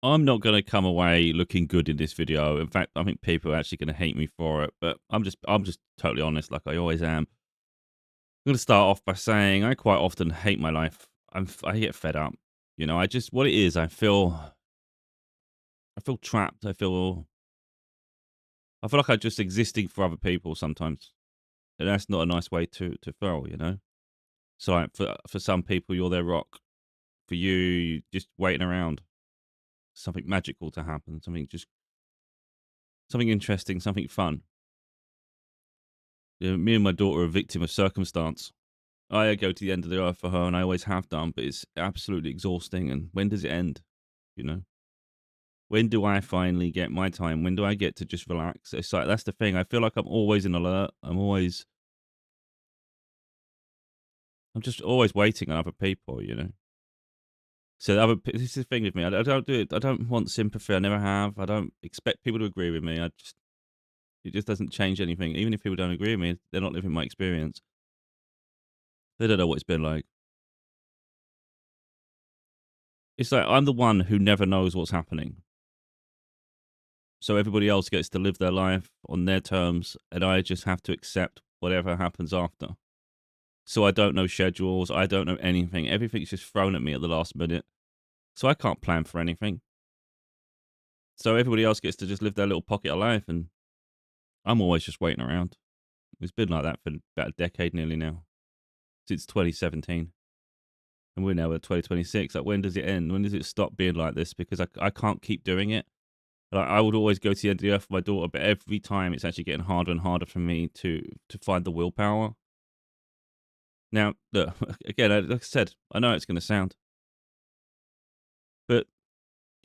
I'm not going to come away looking good in this video. In fact, I think people are actually going to hate me for it, but I'm just totally honest like I always am. I'm going to start off by saying I quite often hate my life. I get fed up. I just what it is, I feel trapped. I feel like I'm just existing for other people sometimes. And that's not a nice way to feel. So like for some people you're their rock. For you just waiting around something magical to happen, something interesting, something fun. Me and my daughter are a victim of circumstance. I go to the end of the earth for her, and I always have done, but it's absolutely exhausting. And when does it end? You know, when do I finally get my time? When do I get to just relax? It's like that's the thing. I feel like I'm always in alert. I'm just always waiting on other people. So this is the thing with me. I don't do it. I don't want sympathy. I never have. I don't expect people to agree with me. It just doesn't change anything. Even if people don't agree with me, they're not living my experience. They don't know what it's been like. It's like I'm the one who never knows what's happening. So everybody else gets to live their life on their terms, and I just have to accept whatever happens after. So I don't know schedules. I don't know anything. Everything's just thrown at me at the last minute. So I can't plan for anything. So everybody else gets to just live their little pocket of life, and I'm always just waiting around. It's been like that for about a decade nearly now, since 2017. And we're now at 2026. Like, when does it end? When does it stop being like this? Because I can't keep doing it. Like, I would always go to the end of the earth for my daughter, but every time it's actually getting harder and harder for me to find the willpower. Now, look, again, like I said, I know it's going to sound, but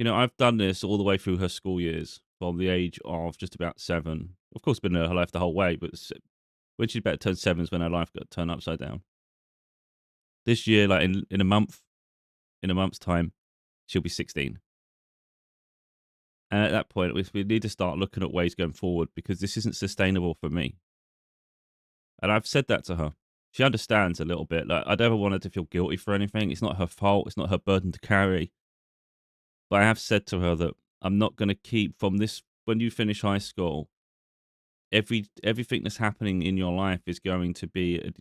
I've done this all the way through her school years, from the age of just about 7. Of course, been her life the whole way, but when she's about to turn 7 is when her life got turned upside down. This year, like in a month's time, she'll be 16. And at that point, we need to start looking at ways going forward because this isn't sustainable for me. And I've said that to her. She understands a little bit. Like, I never want her to feel guilty for anything. It's not her fault. It's not her burden to carry. But I have said to her that I'm not going to keep from this. When you finish high school, everything that's happening in your life is going to be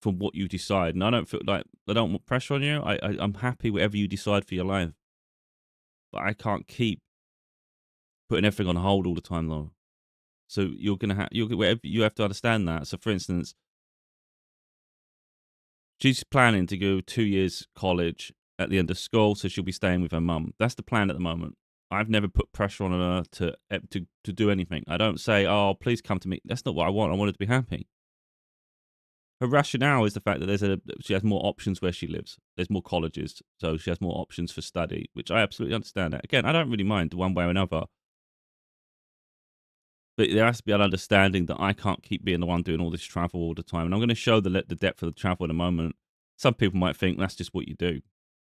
from what you decide. And I don't feel like I don't want pressure on you. I'm happy whatever you decide for your life. But I can't keep putting everything on hold all the time, though. So you have to understand that. So, for instance, she's planning to go 2 years college at the end of school, so she'll be staying with her mum. That's the plan at the moment. I've never put pressure on her to do anything. I don't say, "Oh, please come to me." That's not what I want. I want her to be happy. Her rationale is the fact that she has more options where she lives. There's more colleges, so she has more options for study, which I absolutely understand. That. Again, I don't really mind one way or another. But there has to be an understanding that I can't keep being the one doing all this travel all the time. And I'm going to show the depth of the travel in a moment. Some people might think that's just what you do.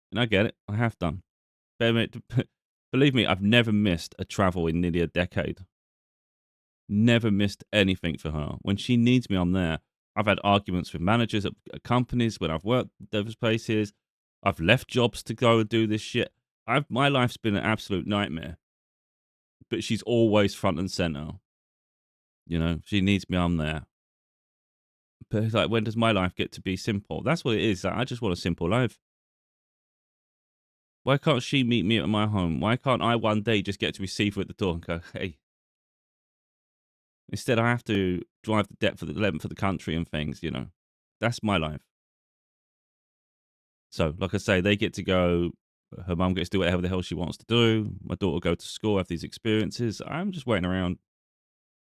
And I get it. I have done. Believe me, I've never missed a travel in nearly a decade. Never missed anything for her. When she needs me, I'm there. I've had arguments with managers at companies when I've worked at those places. I've left jobs to go and do this shit. My life's been an absolute nightmare. But she's always front and center. She needs me, I'm there. But it's like, when does my life get to be simple? That's what it is. Like, I just want a simple life. Why can't she meet me at my home? Why can't I one day just get to receive her at the door and go, hey? Instead, I have to drive the depth of the length of the country and things. That's my life. So, like I say, they get to go. Her mum gets to do whatever the hell she wants to do. My daughter will go to school, have these experiences. I'm just waiting around,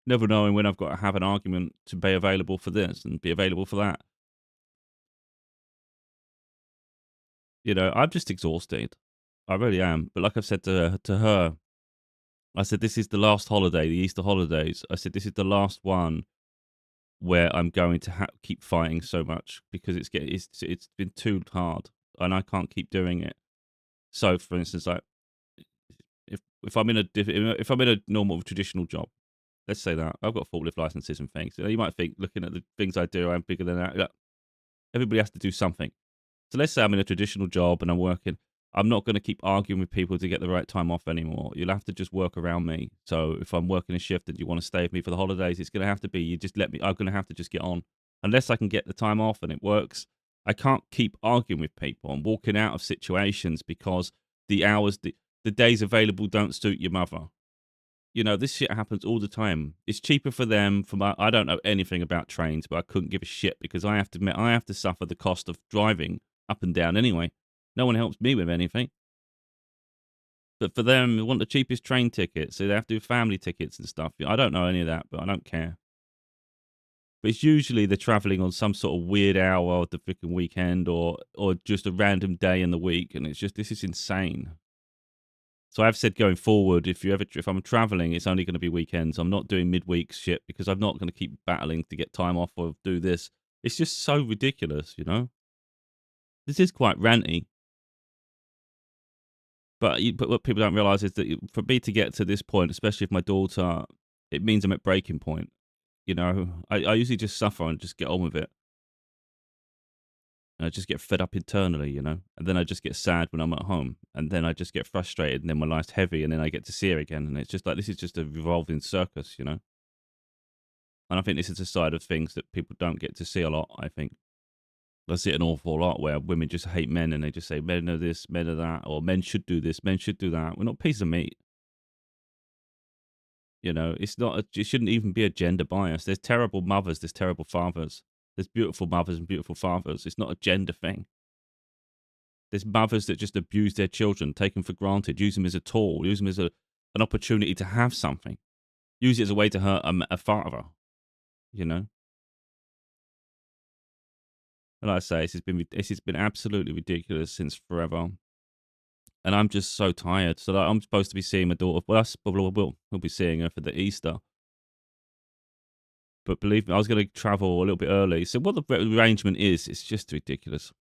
never knowing when I've got to have an argument to be available for this and be available for that. I'm just exhausted. I really am. But like I've said to her, I said, this is the last holiday, the Easter holidays. I said, this is the last one where I'm going to keep fighting so much because it's been too hard and I can't keep doing it. So, for instance, like if I'm in if I'm in a normal traditional job, let's say that I've got forklift licenses and things. You might think, looking at the things I do, I'm bigger than that. Everybody has to do something. So let's say I'm in a traditional job and I'm working. I'm not going to keep arguing with people to get the right time off anymore. You'll have to just work around me. So if I'm working a shift and you want to stay with me for the holidays, it's going to have to be you just let me. I'm going to have to just get on unless I can get the time off and it works. I can't keep arguing with people and walking out of situations because the hours, the days available don't suit your mother. This shit happens all the time. It's cheaper for them. I don't know anything about trains, but I couldn't give a shit because I have to admit I have to suffer the cost of driving up and down anyway. No one helps me with anything. But for them, they want the cheapest train tickets, so they have to do family tickets and stuff. I don't know any of that, but I don't care. But it's usually they're traveling on some sort of weird hour of the freaking weekend or just a random day in the week, and it's just this is insane. So I've said going forward, if I'm traveling, it's only going to be weekends. I'm not doing midweek shit because I'm not going to keep battling to get time off or do this. It's just so ridiculous, This is quite ranty. But what people don't realize is that for me to get to this point, especially with my daughter, it means I'm at breaking point. I usually just suffer and just get on with it. And I just get fed up internally, and then I just get sad when I'm at home, and then I just get frustrated, and then my life's heavy, and then I get to see her again, and it's just like this is just a revolving circus. And I think this is a side of things that people don't get to see a lot. I think I see it an awful lot where women just hate men, and they just say men are this, men are that, or men should do this, men should do that. We're not pieces of meat. It's not. It shouldn't even be a gender bias. There's terrible mothers. There's terrible fathers. There's beautiful mothers and beautiful fathers. It's not a gender thing. There's mothers that just abuse their children, take them for granted, use them as a tool, use them as an opportunity to have something, use it as a way to hurt a father. And like I say, this has been absolutely ridiculous since forever. And I'm just so tired. So I'm supposed to be seeing my daughter. Well, we'll be seeing her for the Easter. But believe me, I was going to travel a little bit early. So what the arrangement is, it's just ridiculous.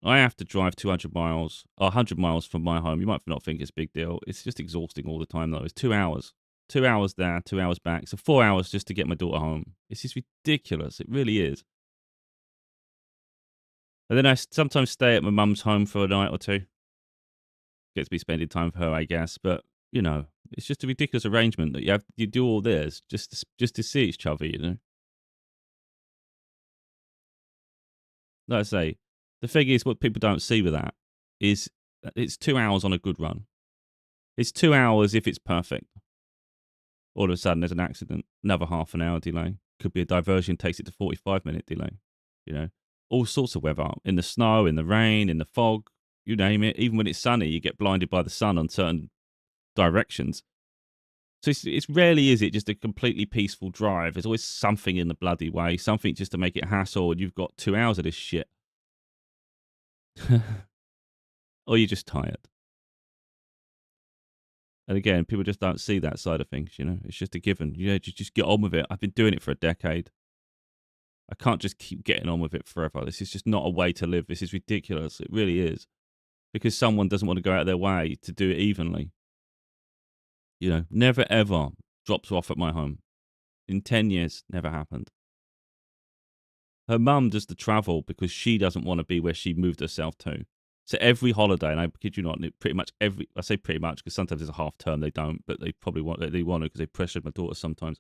I have to drive 200 miles, or 100 miles from my home. You might not think it's a big deal. It's just exhausting all the time, though. It's 2 hours. 2 hours there, 2 hours back. So 4 hours just to get my daughter home. It's just ridiculous. It really is. And then I sometimes stay at my mum's home for a night or two. Get to be spending time with her, I guess. But, it's just a ridiculous arrangement that you do all this just to see each other. Like I say, the thing is, what people don't see with that is that it's 2 hours on a good run. It's 2 hours if it's perfect. All of a sudden, there's an accident, another half an hour delay. Could be a diversion, takes it to 45-minute delay. All sorts of weather. In the snow, in the rain, in the fog, you name it. Even when it's sunny, you get blinded by the sun on certain directions. So it's rarely is it just a completely peaceful drive. There's always something in the bloody way, something just to make it hassle, and you've got 2 hours of this shit. Or you're just tired. And again, people just don't see that side of things, It's just a given. Just get on with it. I've been doing it for a decade. I can't just keep getting on with it forever. This is just not a way to live. This is ridiculous. It really is. Because someone doesn't want to go out of their way to do it evenly. Never ever drops her off at my home. In 10 years, never happened. Her mum does the travel because she doesn't want to be where she moved herself to. So every holiday, and I kid you not, pretty much I say pretty much because sometimes there's a half term they don't, but they probably want to because they pressured my daughter sometimes.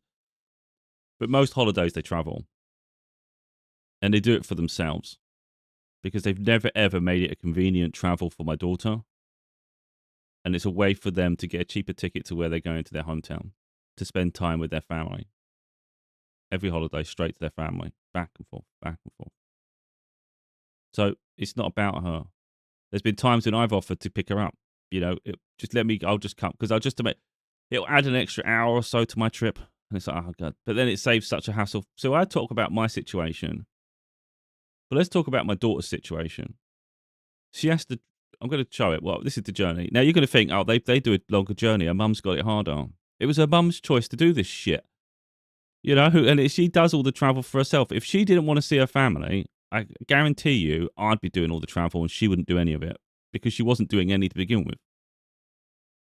But most holidays they travel. And they do it for themselves. Because they've never ever made it a convenient travel for my daughter. And it's a way for them to get a cheaper ticket to where they're going to their hometown to spend time with their family. Every holiday, straight to their family, back and forth, back and forth. So it's not about her. There's been times when I've offered to pick her up. Just let me. I'll just come because it'll add an extra hour or so to my trip. And it's like, oh god. But then it saves such a hassle. So I talk about my situation. But let's talk about my daughter's situation. She has to. I'm going to show it. Well, this is the journey. Now you're going to think, oh, they do a longer journey. Her mum's got it harder. It was her mum's choice to do this shit. And she does all the travel for herself. If she didn't want to see her family, I guarantee you I'd be doing all the travel and she wouldn't do any of it because she wasn't doing any to begin with.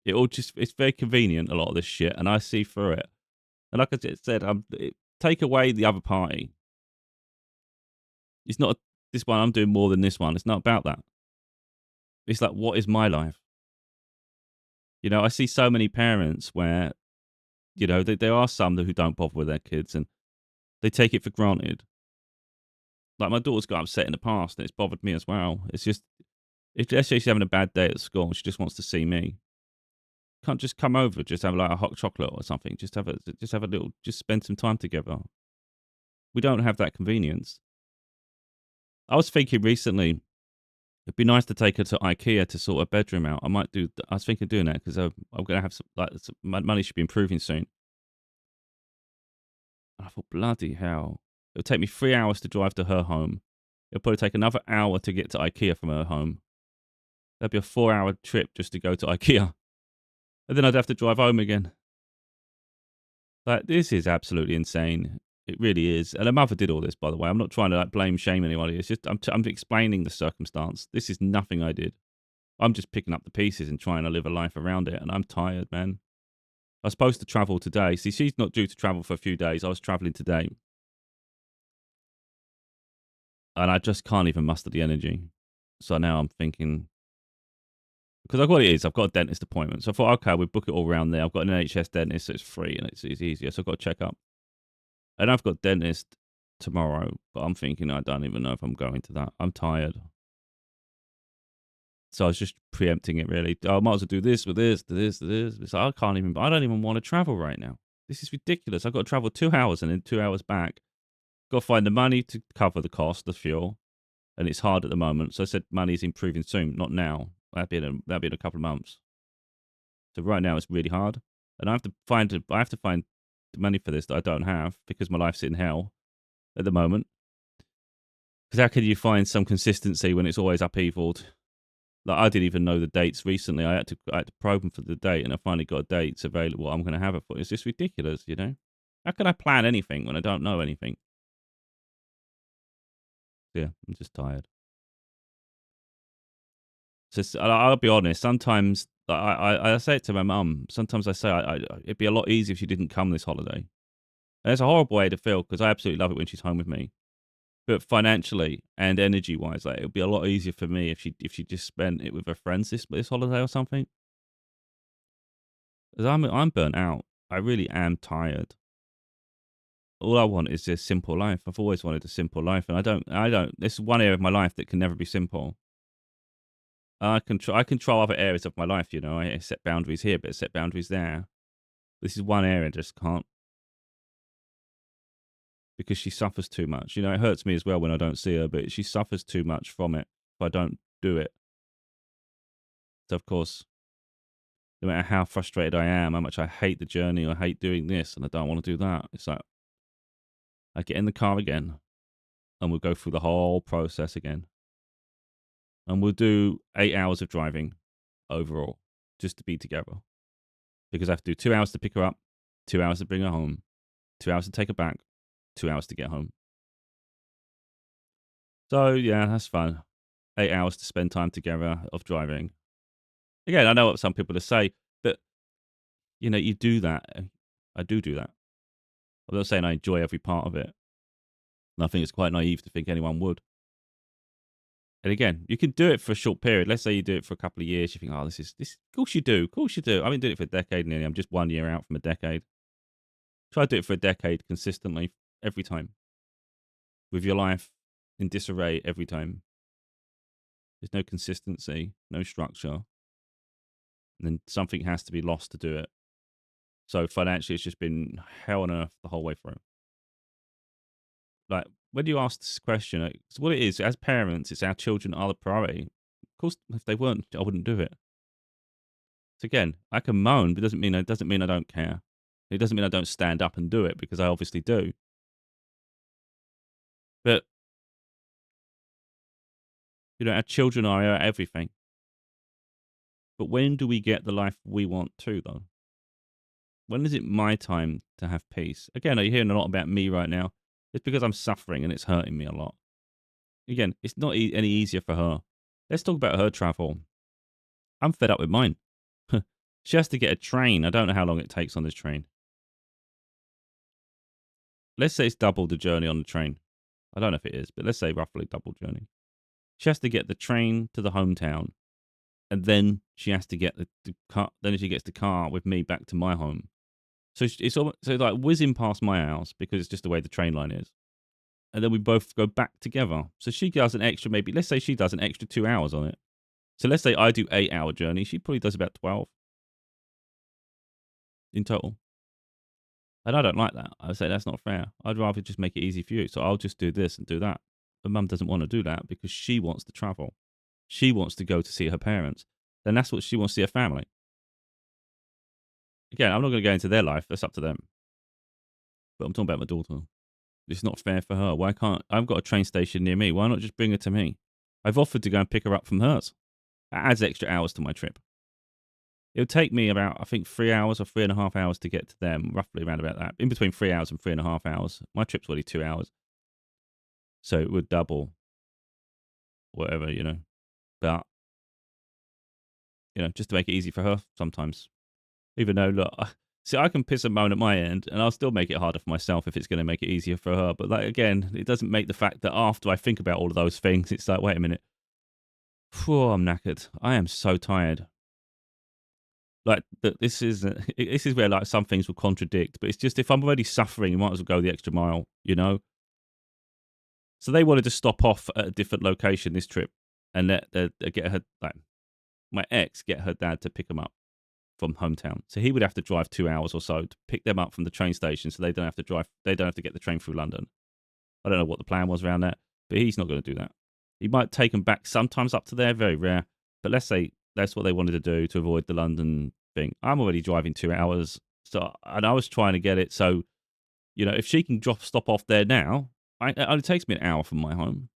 It's very convenient, a lot of this shit, and I see through it. And like I said, take away the other party. It's not This one, I'm doing more than this one. It's not about that. It's like, what is my life? I see so many parents where, there are some who don't bother with their kids and they take it for granted. Like my daughter's got upset in the past and it's bothered me as well. It's just, if let's say she's having a bad day at school and she just wants to see me, can't just come over, just have like a hot chocolate or something. Just have a little, just spend some time together. We don't have that convenience. I was thinking recently, it'd be nice to take her to IKEA to sort her bedroom out. I was thinking of doing that because I'm going to have my money should be improving soon. And I thought, bloody hell. It'll take me 3 hours to drive to her home. It'll probably take another hour to get to IKEA from her home. That'd be a 4-hour trip just to go to IKEA. And then I'd have to drive home again. Like, this is absolutely insane. It really is. And her mother did all this, by the way. I'm not trying to blame, shame anybody. It's just, I'm explaining the circumstance. This is nothing I did. I'm just picking up the pieces and trying to live a life around it. And I'm tired, man. I was supposed to travel today. See, she's not due to travel for a few days. I was traveling today. And I just can't even muster the energy. So now I'm thinking, because I've got I've got a dentist appointment. So I thought, okay, we'll book it all around there. I've got an NHS dentist, so it's free and it's easier. So I've got to check up. And I've got dentist tomorrow, but I'm thinking I don't even know if I'm going to that. I'm tired. So I was just preempting it really. I might as well do this with this, to this, to this. It's like, I don't even want to travel right now. This is ridiculous. I've got to travel 2 hours and then 2 hours back. Got to find the money to cover the cost of fuel. And it's hard at the moment. So I said money's improving soon, not now. That'll be in a couple of months. So right now it's really hard. And I have to find the money for this that I don't have because my life's in hell at the moment. Because how can you find some consistency when it's always upheavaled? Like, I didn't even know the dates recently. I had to probe them for the date, and I finally got dates available. I'm going to have it for. It's just ridiculous, How can I plan anything when I don't know anything? Yeah, I'm just tired. So I'll be honest. Sometimes I say it to my mum. Sometimes I say it'd be a lot easier if she didn't come this holiday. And it's a horrible way to feel because I absolutely love it when she's home with me. But financially and energy wise, like, it would be a lot easier for me if she just spent it with her friends this holiday or something. Because I'm burnt out. I really am tired. All I want is a simple life. I've always wanted a simple life, and I don't. This is one area of my life that can never be simple. I control other areas of my life. I set boundaries here, but I set boundaries there. This is one area I just can't, because she suffers too much. It hurts me as well when I don't see her, but she suffers too much from it if I don't do it. So of course, no matter how frustrated I am, how much I hate the journey or hate doing this, and I don't want to do that, it's like I get in the car again, and we'll go through the whole process again, and we'll do 8 hours of driving overall just to be together, because I have to do 2 hours to pick her up, 2 hours to bring her home, 2 hours to take her back, 2 hours to get home. So yeah, that's fun. 8 hours to spend time together of driving. Again, I know what some people will say, but you do that. I do that. I'm not saying I enjoy every part of it. And I think it's quite naive to think anyone would. And again, you can do it for a short period. Let's say you do it for a couple of years. You think, oh, this. Of course you do. Of course you do. I've been doing it for a decade nearly. I'm just 1 year out from a decade. Try to do it for a decade consistently every time. With your life in disarray every time. There's no consistency, no structure. And then something has to be lost to do it. So financially, it's just been hell on earth the whole way through. Like, when you ask this question, it's what it is. As parents, it's our children are the priority. Of course, if they weren't, I wouldn't do it. So again, I can moan, but it doesn't mean I don't care. It doesn't mean I don't stand up and do it, because I obviously do. But our children are our everything. But when do we get the life we want to, though? When is it my time to have peace? Again, are you hearing a lot about me right now? It's because I'm suffering and it's hurting me a lot. Again, it's not any easier for her. Let's talk about her travel. I'm fed up with mine. She has to get a train. I don't know how long it takes on this train. Let's say it's double the journey on the train. I don't know if it is, but let's say roughly double journey. She has to get the train to the hometown, and then she has to get the car. Then she gets the car with me back to my home. So it's almost, so like whizzing past my house because it's just the way the train line is, and then we both go back together. So she does an extra, maybe let's say she does an extra 2 hours on it. So let's say I do 8 hour journey. She probably does about 12 in total. And I don't like that. I say that's not fair. I'd rather just make it easy for you. So I'll just do this and do that. But mum doesn't want to do that because she wants to travel. She wants to go to see her parents. Then that's what she wants to see her family. Again, I'm not going to go into their life. That's up to them. But I'm talking about my daughter. It's not fair for her. Why can't I've got a train station near me? Why not just bring her to me? I've offered to go and pick her up from hers. That adds extra hours to my trip. It would take me about, I think, 3 hours or 3.5 hours to get to them, roughly around about that. In between 3 hours and 3.5 hours. My trip's only 2 hours. So it would double whatever, But, just to make it easy for her sometimes. Even though, look, see, I can piss and moan at my end, and I'll still make it harder for myself if it's going to make it easier for her. But, like, again, it doesn't make the fact that after I think about all of those things, it's like, wait a minute. Phew, I'm knackered. I am so tired. Like, this is where, like, some things will contradict. But it's just, if I'm already suffering, you might as well go the extra mile, So they wanted to stop off at a different location this trip and get her, like, my ex get her dad to pick them up from hometown. So he would have to drive 2 hours or so to pick them up from the train station so they don't have to drive, they don't have to get the train through London. I don't know what the plan was around that, but he's not going to do that. He might take them back sometimes up to there, very rare. But let's say that's what they wanted to do to avoid the London thing. I'm already driving 2 hours. So, and I was trying to get it. So, if she can stop off there now, it only takes me an hour from my home.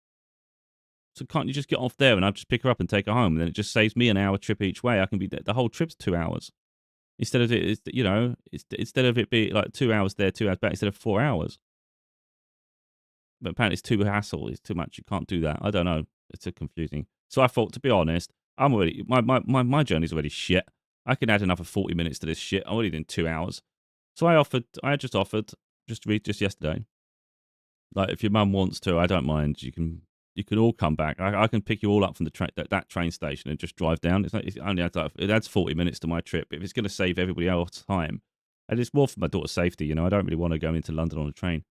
So can't you just get off there and I'll just pick her up and take her home? And then it just saves me an hour trip each way. I can be the whole trip's 2 hours instead of instead of it being like 2 hours there, 2 hours back instead of 4 hours. But apparently it's too hassle. It's too much. You can't do that. I don't know. It's too confusing. So I thought, to be honest, I'm already my journey's already shit. I can add another 40 minutes to this shit. I'm already doing 2 hours. So I just offered just yesterday. Like, if your mum wants to, I don't mind. You can all come back. I can pick you all up from that train station and just drive down. It adds 40 minutes to my trip. If it's going to save everybody else time, and it's more for my daughter's safety. I don't really want to go into London on a train.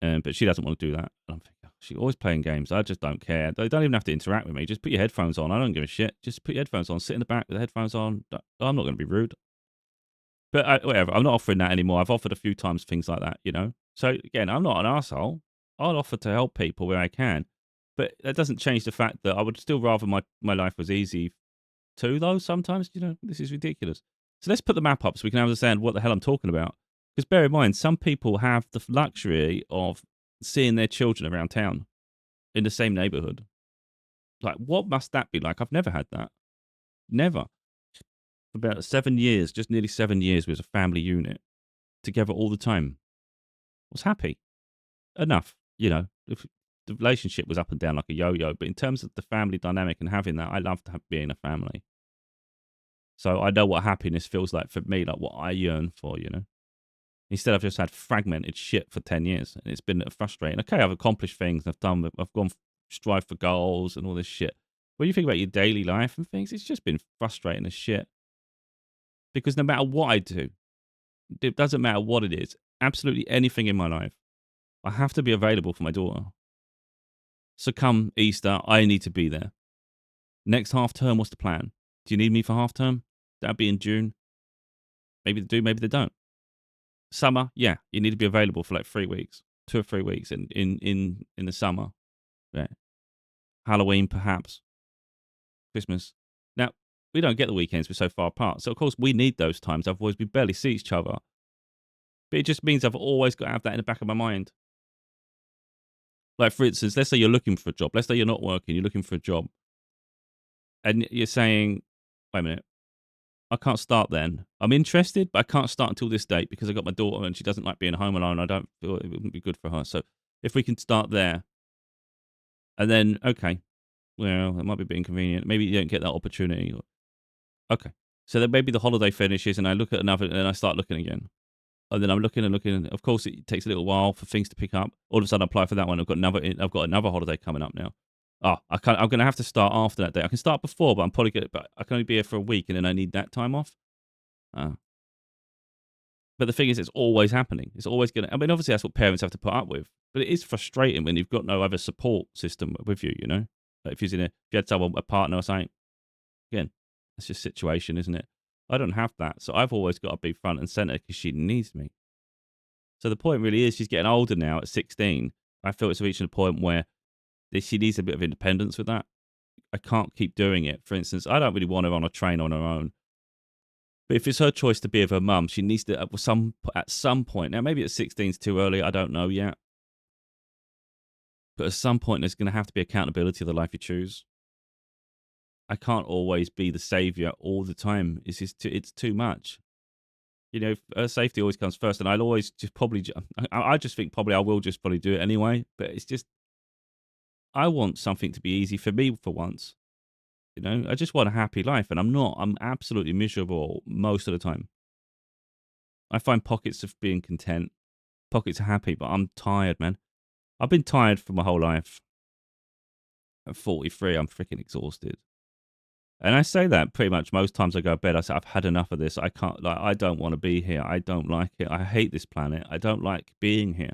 But she doesn't want to do that. And I'm thinking, oh, she's always playing games. I just don't care. They don't even have to interact with me. Just put your headphones on. I don't give a shit. Just put your headphones on. Sit in the back with the headphones on. I'm not going to be rude. But whatever. I'm not offering that anymore. I've offered a few times things like that, So again, I'm not an arsehole. I'll offer to help people where I can. But that doesn't change the fact that I would still rather my life was easy too, though, sometimes. This is ridiculous. So let's put the map up so we can understand what the hell I'm talking about. Because bear in mind, some people have the luxury of seeing their children around town in the same neighborhood. Like, what must that be like? I've never had that. Never. For about 7 years, just nearly 7 years, we was a family unit together all the time. I was happy. Enough, If the relationship was up and down like a yo-yo, but in terms of the family dynamic and having that, I loved being a family. So I know what happiness feels like for me, like what I yearn for, Instead, I've just had fragmented shit for 10 years, and it's been frustrating. Okay, I've accomplished things, I've gone strive for goals and all this shit. When you think about your daily life and things, it's just been frustrating as shit. Because no matter what I do, it doesn't matter what it is, absolutely anything in my life, I have to be available for my daughter. So come Easter, I need to be there. Next half term, what's the plan? Do you need me for half term? That'd be in June. Maybe they do, maybe they don't. Summer, yeah, you need to be available for like 3 weeks, 2 or 3 weeks in the summer. Yeah. Halloween, perhaps. Christmas. Now, we don't get the weekends, we're so far apart. So, of course, we need those times. Otherwise, we barely see each other. But it just means I've always got to have that in the back of my mind. Like, for instance, let's say you're looking for a job. Let's say you're not working, you're looking for a job. And you're saying, wait a minute, I can't start then. I'm interested, but I can't start until this date because I got my daughter and she doesn't like being home alone. I don't feel it wouldn't be good for her. So if we can start there, and then, okay, well, it might be a bit inconvenient. Maybe you don't get that opportunity. Okay. So then maybe the holiday finishes and I look at another and I start looking again. And then I'm looking and looking, and of course, it takes a little while for things to pick up. All of a sudden, I apply for that one. I've got another holiday coming up now. Oh, I'm going to have to start after that day. I can start before, but I'm probably good. But I can only be here for a week, and then I need that time off. Uh, but the thing is, it's always happening. It's always going to. I mean, obviously, that's what parents have to put up with. But it is frustrating when you've got no other support system with you. You know, like if you had someone, a partner or something. Again, that's just situation, isn't it? I don't have that, so I've always got to be front and center because she needs me. So the point really is, she's getting older now. At 16, I feel it's reaching a point where she needs a bit of independence with that. I can't keep doing it. For instance, I don't really want her on a train on her own. But if it's her choice to be with her mum, she needs to at some point. Now, maybe at 16 is too early. I don't know yet. But at some point, there's going to have to be accountability of the life you choose. I can't always be the savior all the time. It's too much. You know, safety always comes first, and I'll always just probably. I just think probably I will just probably do it anyway. But it's just I want something to be easy for me for once. You know, I just want a happy life, and I'm not. I'm absolutely miserable most of the time. I find pockets of being content, pockets of happy, but I'm tired, man. I've been tired for my whole life. At 43, I'm freaking exhausted. And I say that pretty much most times I go to bed. I say, I've had enough of this. I can't, like, I don't want to be here. I don't like it. I hate this planet. I don't like being here.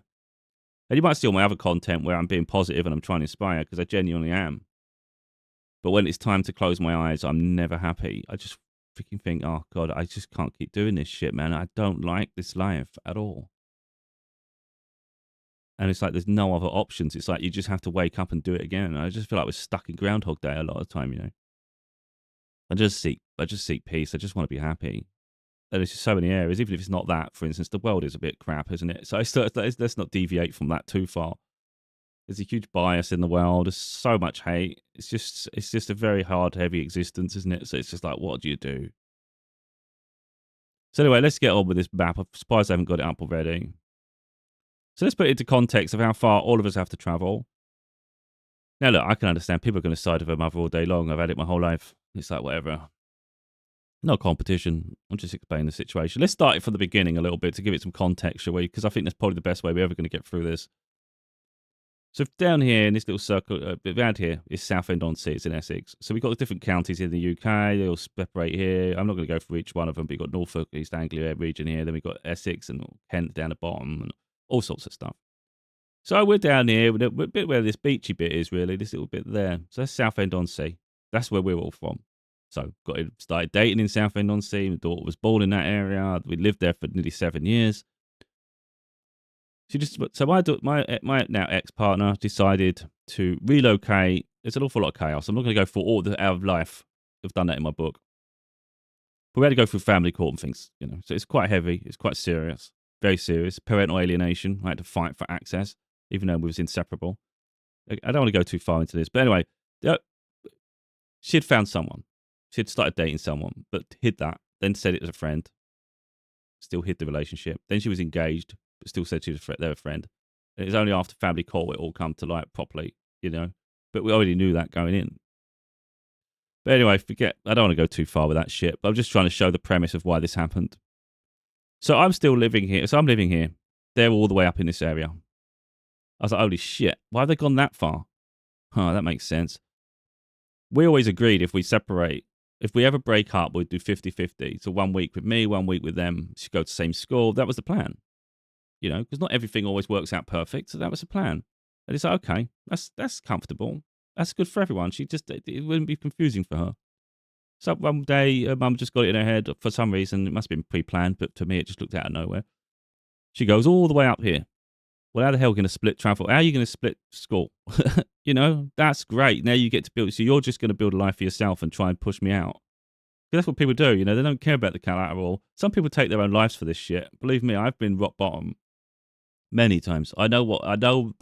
And you might see all my other content where I'm being positive and I'm trying to inspire because I genuinely am. But when it's time to close my eyes, I'm never happy. I just freaking think, oh God, I just can't keep doing this shit, man. I don't like this life at all. And it's like there's no other options. It's like you just have to wake up and do it again. And I just feel like we're stuck in Groundhog Day a lot of the time, you know. I just seek peace. I just want to be happy. And there's just so many areas, even if it's not that, for instance, the world is a bit crap, isn't it? So let's not deviate from that too far. There's a huge bias in the world. There's so much hate. It's just a very hard, heavy existence, isn't it? So it's just like, what do you do? So anyway, let's get on with this map. I'm surprised I haven't got it up already. So let's put it into context of how far all of us have to travel. Now, look, I can understand people are going to side with their mother all day long. I've had it my whole life. It's like, whatever. No competition. I'm just explaining the situation. Let's start it from the beginning a little bit to give it some context, shall we? Because I think that's probably the best way we're ever going to get through this. So down here in this little circle, around here is Southend-on-Sea. It's in Essex. So we've got the different counties in the UK. They all separate here. I'm not going to go through each one of them, but you've got Norfolk, East Anglia region here. Then we've got Essex and Kent down the bottom and all sorts of stuff. So we're down here, a bit where this beachy bit is, really, this little bit there. So that's Southend-on-Sea. That's where we're all from. So started dating in Southend-on-Sea. My daughter was born in that area. We lived there for nearly 7 years. So my now ex-partner decided to relocate. There's an awful lot of chaos. I'm not going to go through all the out of life. I've done that in my book. But we had to go through family court and things, you know. So it's quite heavy. It's quite serious. Very serious. Parental alienation. I had to fight for access, even though we was inseparable. I don't want to go too far into this. But anyway, she'd found someone. She'd started dating someone, but hid that. Then said it was a friend. Still hid the relationship. Then she was engaged, but still said she was their friend. And it was only after family court it all come to light properly, you know. But we already knew that going in. But anyway, I don't want to go too far with that shit. But I'm just trying to show the premise of why this happened. So I'm still living here. So I'm living here. They're all the way up in this area. I was like, holy shit, why have they gone that far? Huh, that makes sense. We always agreed if we separate, if we ever break up, we'd do 50-50. So 1 week with me, 1 week with them. She'd go to the same school. That was the plan. You know, because not everything always works out perfect. So that was the plan. And it's like, okay, that's comfortable. That's good for everyone. It wouldn't be confusing for her. So one day, her mum just got it in her head for some reason. It must have been pre-planned, but to me, it just looked out of nowhere. She goes all the way up here. Well, how the hell are you going to split travel? How are you going to split school? You know, that's great. Now you get to build. So you're just going to build a life for yourself and try and push me out. That's what people do. You know, they don't care about the collateral. Some people take their own lives for this shit. Believe me, I've been rock bottom many times. I know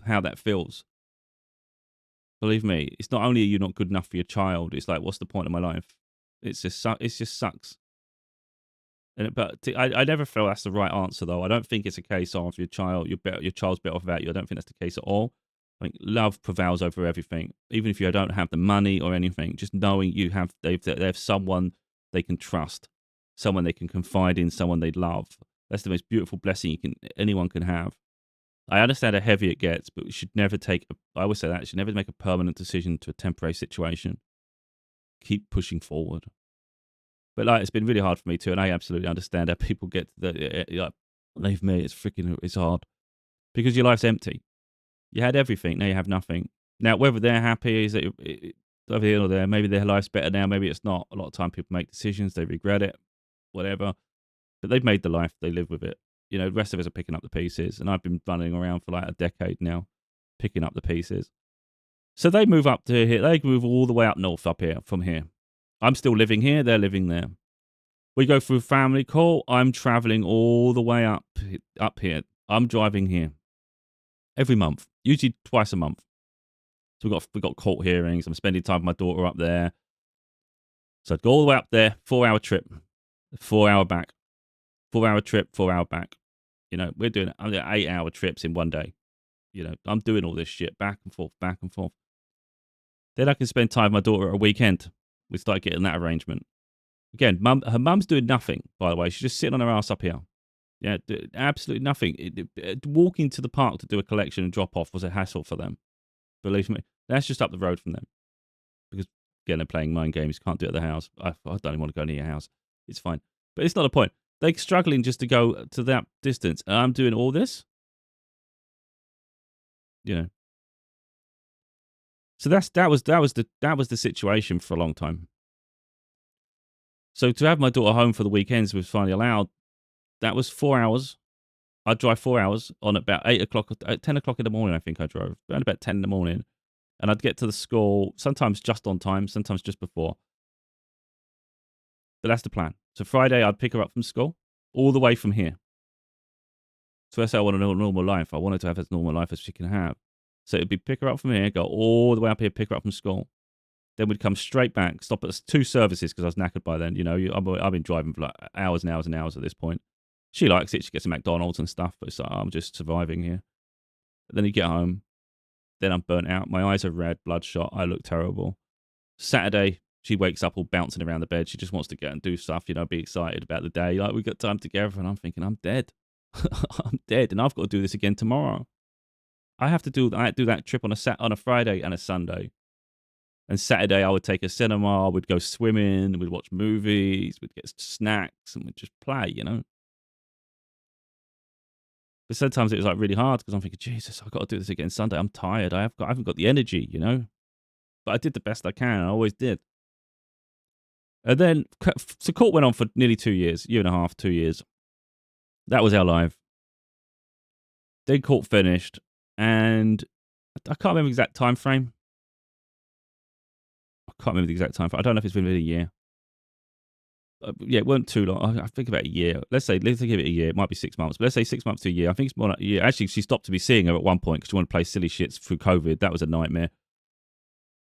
how that feels. Believe me, it's not only are you not good enough for your child. It's like, what's the point of my life? It just sucks. But I never feel that's the right answer, though. I don't think it's a case of your child's better off without you. I don't think that's the case at all. I think love prevails over everything. Even if you don't have the money or anything, just knowing they have someone they can trust, someone they can confide in, someone they love. That's the most beautiful blessing anyone can have. I understand how heavy it gets, but we should never I always say that, you should never make a permanent decision to a temporary situation. Keep pushing forward. But like, it's been really hard for me too, and I absolutely understand how people get to like, believe me, it's hard. Because your life's empty. You had everything, now you have nothing. Now, whether they're happy, is it over here or there, maybe their life's better now, maybe it's not. A lot of time people make decisions, they regret it, whatever. But they've made the life, they live with it. You know, the rest of us are picking up the pieces, and I've been running around for like a decade now, picking up the pieces. So they move up to here, they move all the way up north up here, from here. I'm still living here, they're living there. We go through family call, I'm traveling all the way up here. I'm driving here every month, usually twice a month. So we've got court hearings. I'm spending time with my daughter up there. So I'd go all the way up there, 4-hour trip, 4-hour back, 4-hour trip, 4-hour back. You know, I'm doing 8-hour trips in one day. You know, I'm doing all this shit back and forth, back and forth. Then I can spend time with my daughter at a weekend. We start getting that arrangement. Again, her mum's doing nothing, by the way. She's just sitting on her ass up here. Yeah, absolutely nothing. Walking to the park to do a collection and drop off was a hassle for them. Believe me. That's just up the road from them. Because, again, they're playing mind games. Can't do it at the house. I don't even want to go near your house. It's fine. But it's not the point. They're struggling just to go to that distance. And I'm doing all this. You know. So that was the situation for a long time. So to have my daughter home for the weekends was finally allowed. That was 4 hours. I'd drive 4 hours on about 8 o'clock, 10 o'clock in the morning, I think I drove. Around about 10 in the morning. And I'd get to the school, sometimes just on time, sometimes just before. But that's the plan. So Friday, I'd pick her up from school, all the way from here. So that's how I want a normal life. I wanted to have as normal life as she can have. So it'd be pick her up from here, go all the way up here, pick her up from school. Then we'd come straight back, stop at 2 services because I was knackered by then. You know, I've been driving for like hours and hours and hours at this point. She likes it. She gets some McDonald's and stuff, but it's like, I'm just surviving here. But then you get home. Then I'm burnt out. My eyes are red, bloodshot. I look terrible. Saturday, she wakes up all bouncing around the bed. She just wants to get and do stuff, you know, be excited about the day. Like, we got time together. And I'm thinking, I'm dead. I'm dead. And I've got to do this again tomorrow. I do that trip on a Friday and a Sunday. And Saturday, I would take a cinema. We'd go swimming. We'd watch movies. We'd get snacks. And we'd just play, you know. But sometimes it was like really hard because I'm thinking, Jesus, I've got to do this again Sunday. I'm tired. I haven't got the energy, you know. But I did the best I can. I always did. And then, so court went on for nearly 2 years, year and a half, 2 years. That was our life. Then court finished, and I can't remember the exact time frame. I can't remember the exact time frame. I don't know if it's been a year. Yeah, it weren't too long. I think about a year. Let's give it a year. It might be 6 months, but let's say 6 months to a year. I think it's more like a year. Actually, she stopped to be seeing her at one point because she wanted to play silly shits through COVID. That was a nightmare.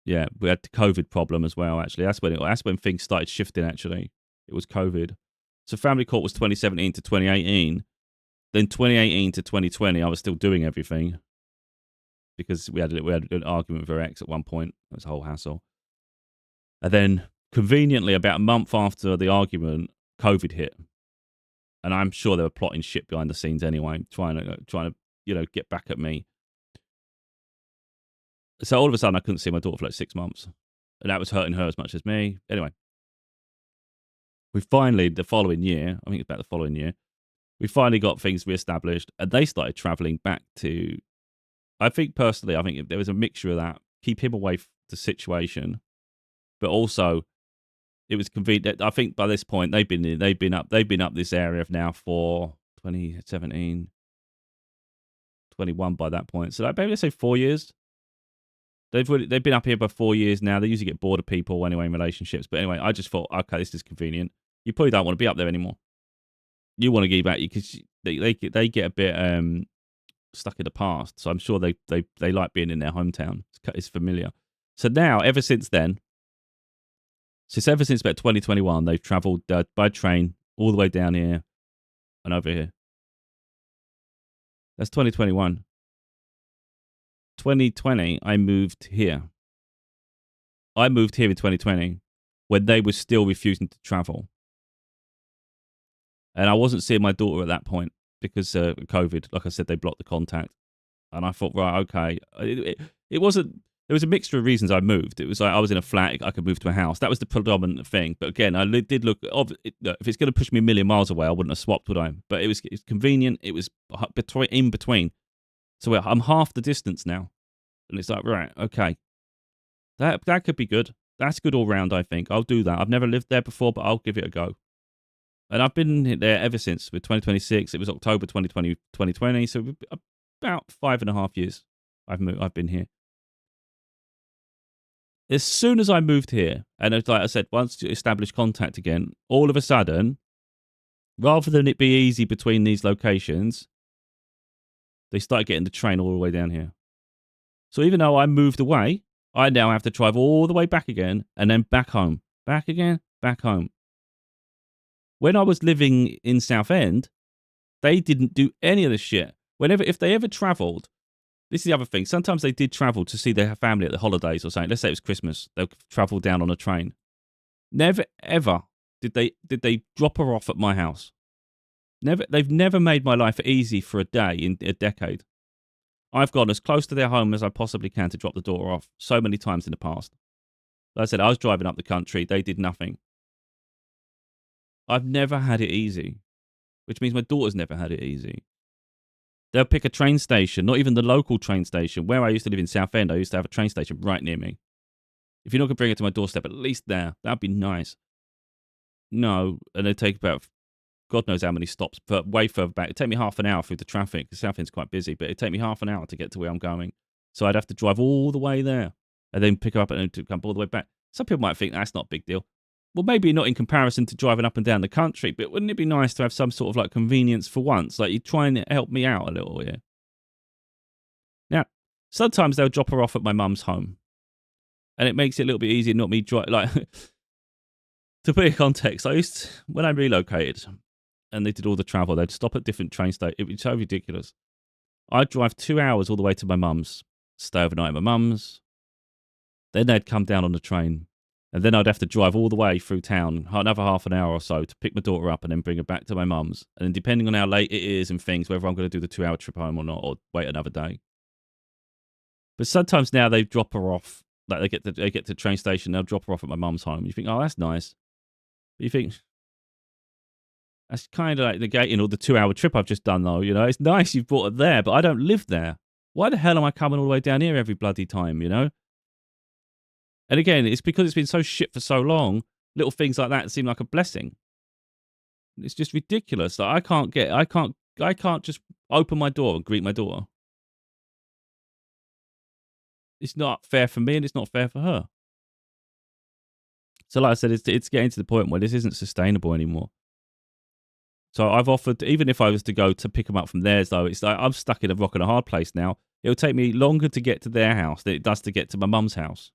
Yeah, we had the COVID problem as well, actually. That's when things started shifting, actually. It was COVID. So family court was 2017 to 2018. Then 2018 to 2020, I was still doing everything because we had an argument with her ex at one point. It was a whole hassle. And then, conveniently, about a month after the argument, COVID hit. And I'm sure they were plotting shit behind the scenes anyway, trying to get back at me. So all of a sudden, I couldn't see my daughter for like 6 months. And that was hurting her as much as me. Anyway, we finally, the following year, I think it's about the following year, we finally got things reestablished. And they started traveling back to, I think personally, there was a mixture of that. Keep him away from the situation. But also, it was convenient. I think by this point, they've been up this area now for 2017, 21 by that point. So maybe let's say 4 years. They've been up here for 4 years now. They usually get bored of people anyway in relationships. But anyway, I just thought, okay, this is convenient. You probably don't want to be up there anymore. You want to get back because they get a bit stuck in the past. So I'm sure they like being in their hometown. It's familiar. So now, ever since then, ever since about 2021, they've travelled by train all the way down here and over here. That's 2021. 2020, I moved here. I moved here in 2020 when they were still refusing to travel. And I wasn't seeing my daughter at that point because COVID. Like I said, they blocked the contact. And I thought, right, okay. It wasn't. There was a mixture of reasons I moved. It was like I was in a flat. I could move to a house. That was the predominant thing. But again, I did look. If it's going to push me a million miles away, I wouldn't have swapped, would I? But it's convenient. It was in between. So I'm half the distance now. And it's like, right, okay. That could be good. That's good all round, I think. I'll do that. I've never lived there before, but I'll give it a go. And I've been there ever since. With 2026, it was October 2020, so about 5.5 years I've been here. As soon as I moved here, and like I said, once you establish contact again, all of a sudden, rather than it be easy between these locations, they started getting the train all the way down here. So even though I moved away, I now have to drive all the way back again and then back home. Back again, back home. When I was living in Southend, they didn't do any of this shit. If they ever travelled, this is the other thing. Sometimes they did travel to see their family at the holidays or something. Let's say it was Christmas. They'll travel down on a train. Never, ever did they drop her off at my house. They've never made my life easy for a day in a decade. I've gone as close to their home as I possibly can to drop the daughter off so many times in the past. Like I said, I was driving up the country. They did nothing. I've never had it easy, which means my daughter's never had it easy. They'll pick a train station, not even the local train station. Where I used to live in Southend, I used to have a train station right near me. If you're not going to bring it to my doorstep, at least there. That'd be nice. No, and they take about God knows how many stops, but way further back. It'd take me half an hour through the traffic, because Southend's quite busy, but it'd take me half an hour to get to where I'm going. So I'd have to drive all the way there, and then pick her up and then to come all the way back. Some people might think that's not a big deal. Well, maybe not in comparison to driving up and down the country, but wouldn't it be nice to have some sort of like convenience for once? Like you try and help me out a little here. Now, sometimes they'll drop her off at my mum's home, and it makes it a little bit easier, not me drive. Like to put in context, when I relocated and they did all the travel, they'd stop at different train stations. It was so ridiculous. I'd drive 2 hours all the way to my mum's, stay overnight at my mum's. Then they'd come down on the train. And then I'd have to drive all the way through town, another half an hour or so, to pick my daughter up and then bring her back to my mum's. And then depending on how late it is and things, whether I'm going to do the 2-hour trip home or not, or wait another day. But sometimes now they drop her off. Like they get to the train station, they'll drop her off at my mum's home. You think, oh, that's nice. But you think, that's kind of like negating all the 2-hour trip I've just done, though. You know, it's nice you've brought her there, but I don't live there. Why the hell am I coming all the way down here every bloody time, you know? And again, it's because it's been so shit for so long, little things like that seem like a blessing. It's just ridiculous that I can't just open my door and greet my daughter. It's not fair for me and it's not fair for her. So like I said, it's getting to the point where this isn't sustainable anymore. So I've offered, even if I was to go to pick them up from theirs, though, it's like I'm stuck in a rock and a hard place now. It'll take me longer to get to their house than it does to get to my mum's house.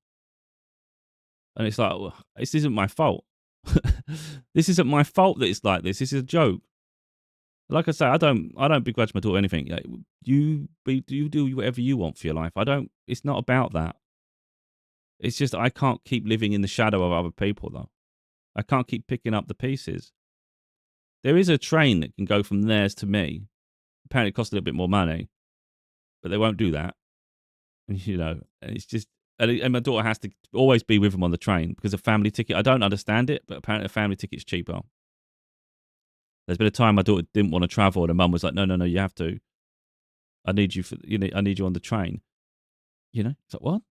And it's like, well, this isn't my fault. This isn't my fault that it's like this. This is a joke. Like I say, I don't begrudge my daughter anything. You do whatever you want for your life. It's not about that. It's just I can't keep living in the shadow of other people, though. I can't keep picking up the pieces. There is a train that can go from theirs to me. Apparently it costs a little bit more money, but they won't do that. And, you know, it's just, and my daughter has to always be with them on the train because a family ticket, I don't understand it, but apparently a family ticket's cheaper. There's been a time my daughter didn't want to travel and her mum was like, no, you have to. I need you on the train. You know, it's like, what?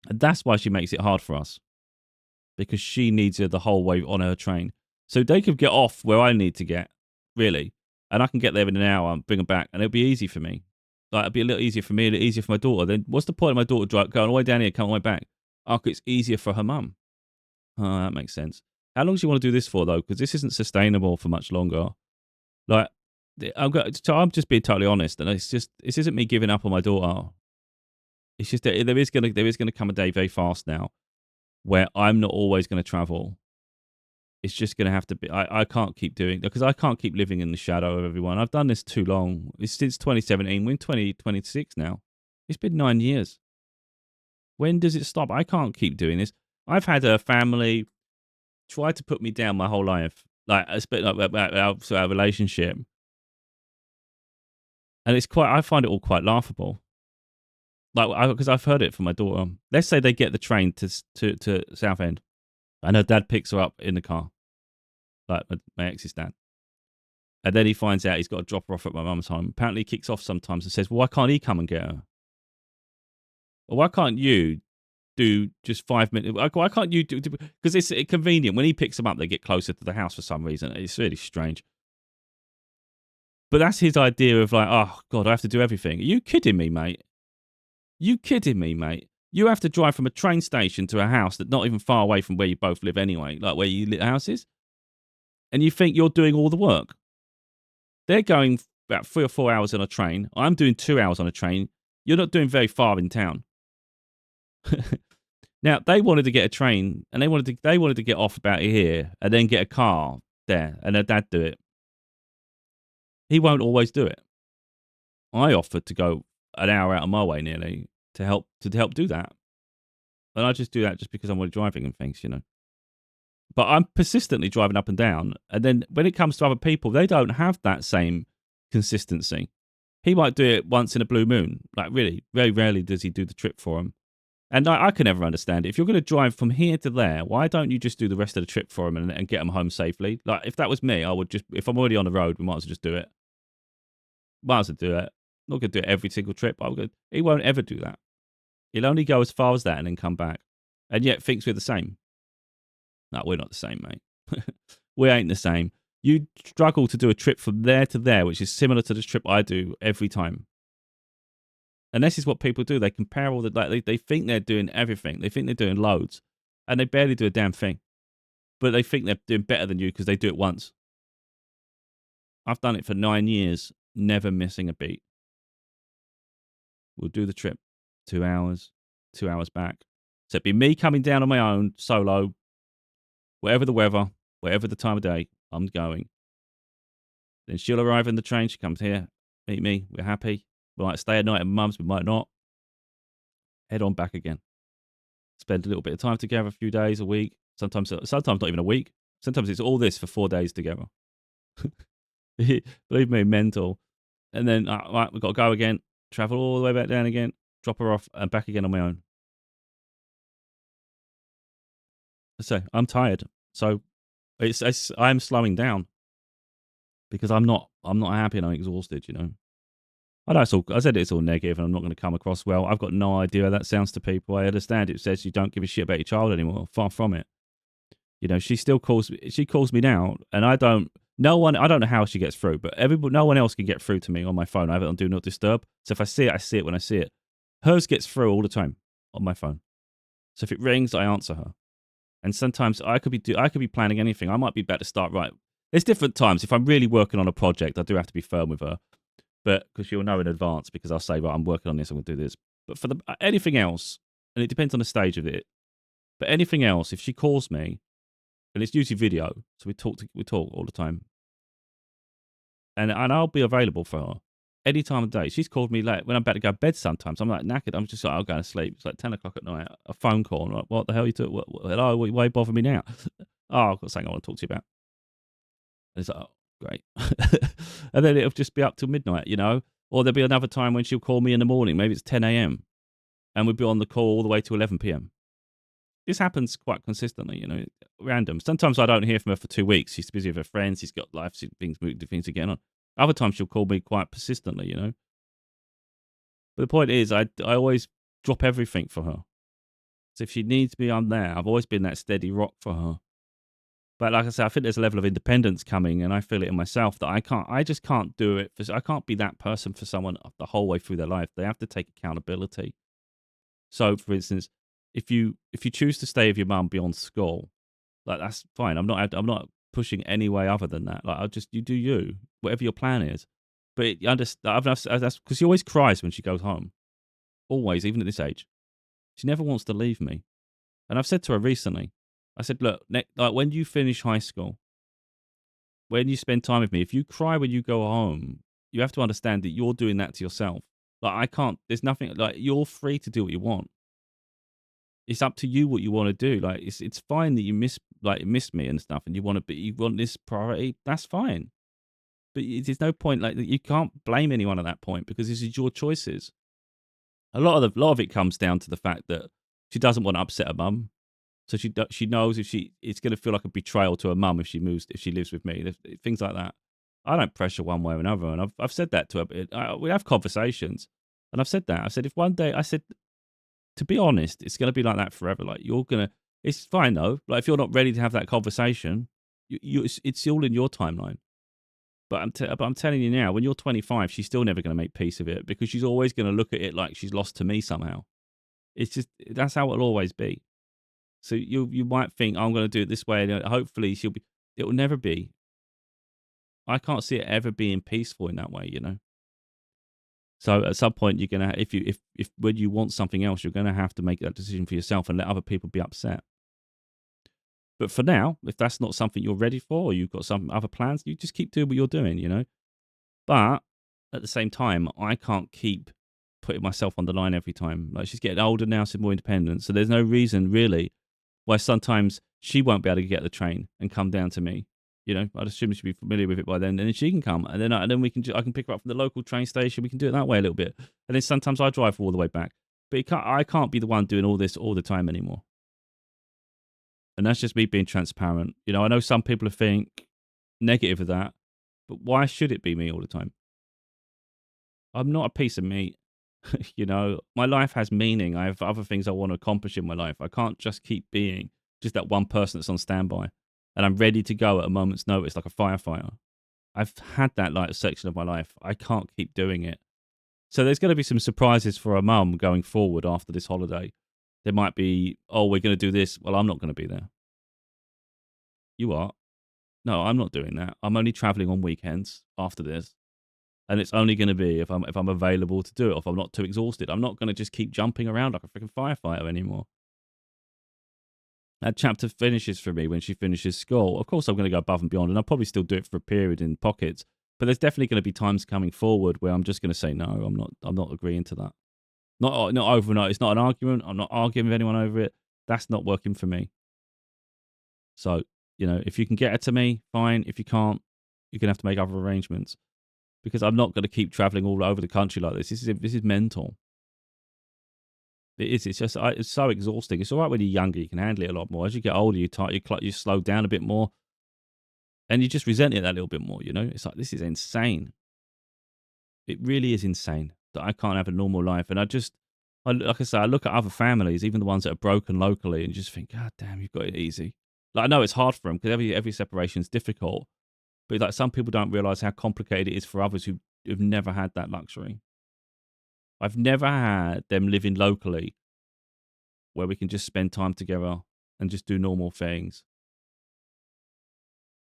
And that's why she makes it hard for us, because she needs her the whole way on her train. So they could get off where I need to get, really, and I can get there in an hour and bring them back, and it'll be easy for me. Like, it'll be a little easier for me, a little easier for my daughter. Then what's the point of my daughter going all the way down here, coming all the way back? Oh, it's easier for her mum. Oh, that makes sense. How long do you want to do this for, though? Because this isn't sustainable for much longer. Like, I'm just being totally honest, and this isn't me giving up on my daughter. It's just that there is gonna come a day very fast now where I'm not always going to travel. It's just going to have to be. I can't keep doing it because I can't keep living in the shadow of everyone. I've done this too long. It's since 2017. We're in 2026 now. It's been 9 years. When does it stop? I can't keep doing this. I've had a family try to put me down my whole life. like a bit like about our relationship, and it's quite. I find it all quite laughable. Like, because I've heard it from my daughter. Let's say they get the train to Southend, and her dad picks her up in the car, like my ex's dad. And then he finds out he's got to drop her off at my mum's home. Apparently, he kicks off sometimes and says, "Well, why can't he come and get her? Well, why can't you do just 5 minutes? Why can't you do? Because it's convenient when he picks them up, they get closer to the house for some reason. It's really strange. But that's his idea of like, oh God, I have to do everything. Are you kidding me, mate? You kidding me, mate? You have to drive from a train station to a house that's not even far away from where you both live anyway, like where you live houses, and you think you're doing all the work. They're going about 3 or 4 hours on a train. I'm doing 2 hours on a train. You're not doing very far in town. Now they wanted to get a train, and they wanted to get off about here, and then get a car there, and their dad do it. He won't always do it. I offered to go an hour out of my way nearly to help do that, and I just do that just because I'm already driving and things, you know. But I'm persistently driving up and down, and then when it comes to other people, they don't have that same consistency. He might do it once in a blue moon, like really, very rarely does he do the trip for him. And I can never understand it. If you're going to drive from here to there, why don't you just do the rest of the trip for him and get him home safely? Like, if that was me, I would just, if I'm already on the road, we might as well just do it. Might as well do it. I'm not going to do it every single trip. He won't ever do that. He'll only go as far as that and then come back. And yet thinks we're the same. No, we're not the same, mate. We ain't the same. You struggle to do a trip from there to there, which is similar to the trip I do every time. And this is what people do. They compare all the, like, they think they're doing everything. They think they're doing loads, and they barely do a damn thing. But they think they're doing better than you because they do it once. I've done it for 9 years, never missing a beat. We'll do the trip, 2 hours, 2 hours back. So it'd be me coming down on my own, solo, whatever the weather, whatever the time of day, I'm going. Then she'll arrive in the train. She comes here, meet me. We're happy. We might stay a night at mum's, we might not. Head on back again. Spend a little bit of time together, a few days, a week. Sometimes not even a week. Sometimes it's all this for 4 days together. Believe me, mental. And then, right, we've got to go again. Travel all the way back down again. Drop her off and back again on my own. So I'm tired. So I'm slowing down because I'm not happy and I'm exhausted, you know. I said it's all negative and I'm not going to come across well. I've got no idea how that sounds to people. I understand it says you don't give a shit about your child anymore. Far from it. You know, she calls me now, and I don't know how she gets through, but no one else can get through to me on my phone. I have it on Do Not Disturb. So if I see it when I see it. Hers gets through all the time on my phone. So if it rings, I answer her. And sometimes I could be planning anything. I might be about to start, right. There's different times. If I'm really working on a project, I do have to be firm with her. But because she'll know in advance, because I'll say, right, I'm working on this, I'm going to do this. But for anything else, and it depends on the stage of it, but anything else, if she calls me, and it's usually video, so we talk all the time, and I'll be available for her any time of day. She's called me late when I'm about to go to bed sometimes. I'm like knackered. I'm just like, I'll go to sleep. It's like 10 o'clock at night, a phone call. I'm like, what the hell you took? Hello, why you bother me now? Oh, I've got something I want to talk to you about. And it's like, oh, great. And then it'll just be up till midnight, you know? Or there'll be another time when she'll call me in the morning. Maybe it's 10 a.m. and we'll be on the call all the way to 11 p.m. This happens quite consistently, you know, random. Sometimes I don't hear from her for 2 weeks. She's busy with her friends. She's got life, things are getting on. Other times she'll call me quite persistently, you know. But the point is, I always drop everything for her. So if she needs me, I'm there. I've always been that steady rock for her. But like I said, I think there's a level of independence coming, and I feel it in myself that I just can't do it. I can't be that person for someone the whole way through their life. They have to take accountability. So, for instance, if you choose to stay with your mum beyond school, like that's fine. I'm not pushing any way other than that. Like you do you, whatever your plan is. But that's because she always cries when she goes home. Always, even at this age, she never wants to leave me. And I've said to her recently, I said, look, like when you finish high school, when you spend time with me, if you cry when you go home, you have to understand that you're doing that to yourself. Like I can't. There's nothing. Like you're free to do what you want. It's up to you what you want to do. Like it's fine that you miss like miss me and stuff, and you want this priority, that's fine. But there's no point, like, you can't blame anyone at that point because this is your choices. A lot of it comes down to the fact that she doesn't want to upset her mum. So she knows if it's going to feel like a betrayal to her mum if she lives with me, things like that. I don't pressure one way or another, and I've said that to her. We have conversations, and I've said that. I said if one day, I said, to be honest, it's going to be like that forever. Like you're gonna, it's fine though. Like if you're not ready to have that conversation, it's all in your timeline. But I'm telling you now, when you're 25, she's still never going to make peace of it because she's always going to look at it like she's lost to me somehow. It's just that's how it'll always be. So you might think, I'm going to do it this way, and hopefully she'll be. It will never be. I can't see it ever being peaceful in that way, you know. So at some point, you're gonna, if when you want something else, you're gonna have to make that decision for yourself and let other people be upset. But for now, if that's not something you're ready for, or you've got some other plans, you just keep doing what you're doing, you know. But at the same time, I can't keep putting myself on the line every time. Like she's getting older now, she's more independent. So there's no reason really why sometimes she won't be able to get the train and come down to me. You know, I'd assume she'd be familiar with it by then, and then she can come, and then I can pick her up from the local train station. We can do it that way a little bit, and then sometimes I drive all the way back. But I can't be the one doing all this all the time anymore. And that's just me being transparent. You know, I know some people think negative of that, but why should it be me all the time? I'm not a piece of meat. You know, my life has meaning. I have other things I want to accomplish in my life. I can't just keep being just that one person that's on standby and I'm ready to go at a moment's notice like a firefighter. I've had that like section of my life. I can't keep doing it. So there's going to be some surprises for a mum going forward after this holiday. There might be, oh, we're going to do this. Well, I'm not going to be there. You are? No, I'm not doing that. I'm only traveling on weekends after this. And it's only going to be if I'm available to do it, or if I'm not too exhausted. I'm not going to just keep jumping around like a freaking firefighter anymore. That chapter finishes for me when she finishes school. Of course, I'm going to go above and beyond, and I'll probably still do it for a period in pockets. But there's definitely going to be times coming forward where I'm just going to say no. I'm not. I'm not agreeing to that. Not overnight. It's not an argument. I'm not arguing with anyone over it. That's not working for me. So you know, if you can get her to me, fine. If you can't, you're going to have to make other arrangements. Because I'm not going to keep traveling all over the country like this. This is mental. It is. It's just it's so exhausting. It's all right when you're younger, you can handle it a lot more. As you get older, you slow down a bit more, and you just resent it that little bit more. You know, it's like this is insane. It really is insane that I can't have a normal life. And like I say, I look at other families, even the ones that are broken locally, and just think, God damn, you've got it easy. Like I know it's hard for them because every separation is difficult. But like some people don't realize how complicated it is for others who've never had that luxury. I've never had them living locally where we can just spend time together and just do normal things.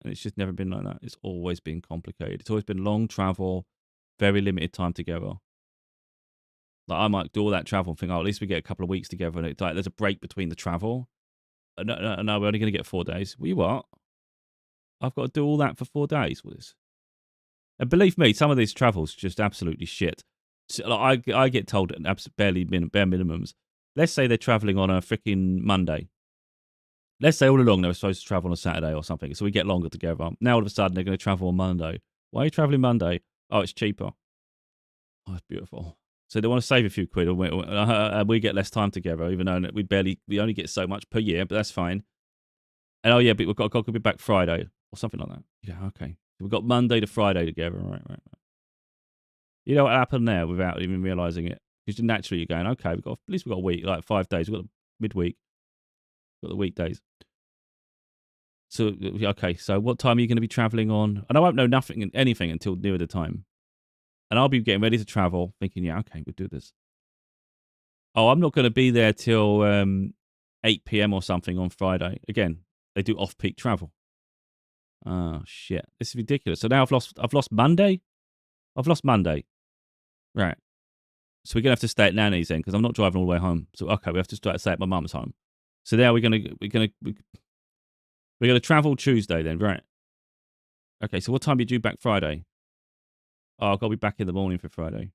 And it's just never been like that. It's always been complicated. It's always been long travel, very limited time together. Like I might do all that travel and think, oh, at least we get a couple of weeks together, and it's like there's a break between the travel. No, we're only going to get 4 days. Well, you what? I've got to do all that for 4 days. And believe me, some of these travels just absolutely shit. So, like, I get told bare minimums. Let's say they're traveling on a freaking Monday. Let's say all along they were supposed to travel on a Saturday or something, so we get longer together. Now all of a sudden they're going to travel on Monday. Why are you traveling Monday? Oh, it's cheaper. Oh, it's beautiful. So they want to save a few quid, and we get less time together, even though we only get so much per year, but that's fine. And oh yeah, but we've got to be back Friday or something like that. Yeah, okay. So we've got Monday to Friday together. Right. You know what happened there without even realizing it? Because naturally you're going, okay, at least we've got a week, like 5 days. We've got the midweek, we've got the weekdays. So okay, so what time are you going to be traveling on? And I won't know anything until near the time. And I'll be getting ready to travel, thinking, yeah, okay, we'll do this. Oh, I'm not going to be there till 8 p.m. or something on Friday. Again, they do off-peak travel. Oh shit, this is ridiculous. So now I've lost Monday. I've lost Monday. Right. So we're gonna have to stay at Nanny's then because I'm not driving all the way home. So okay, we have to stay at my mum's home. So now we're gonna travel Tuesday then, right? Okay. So what time are you due back Friday? Oh, I've got to be back in the morning for Friday.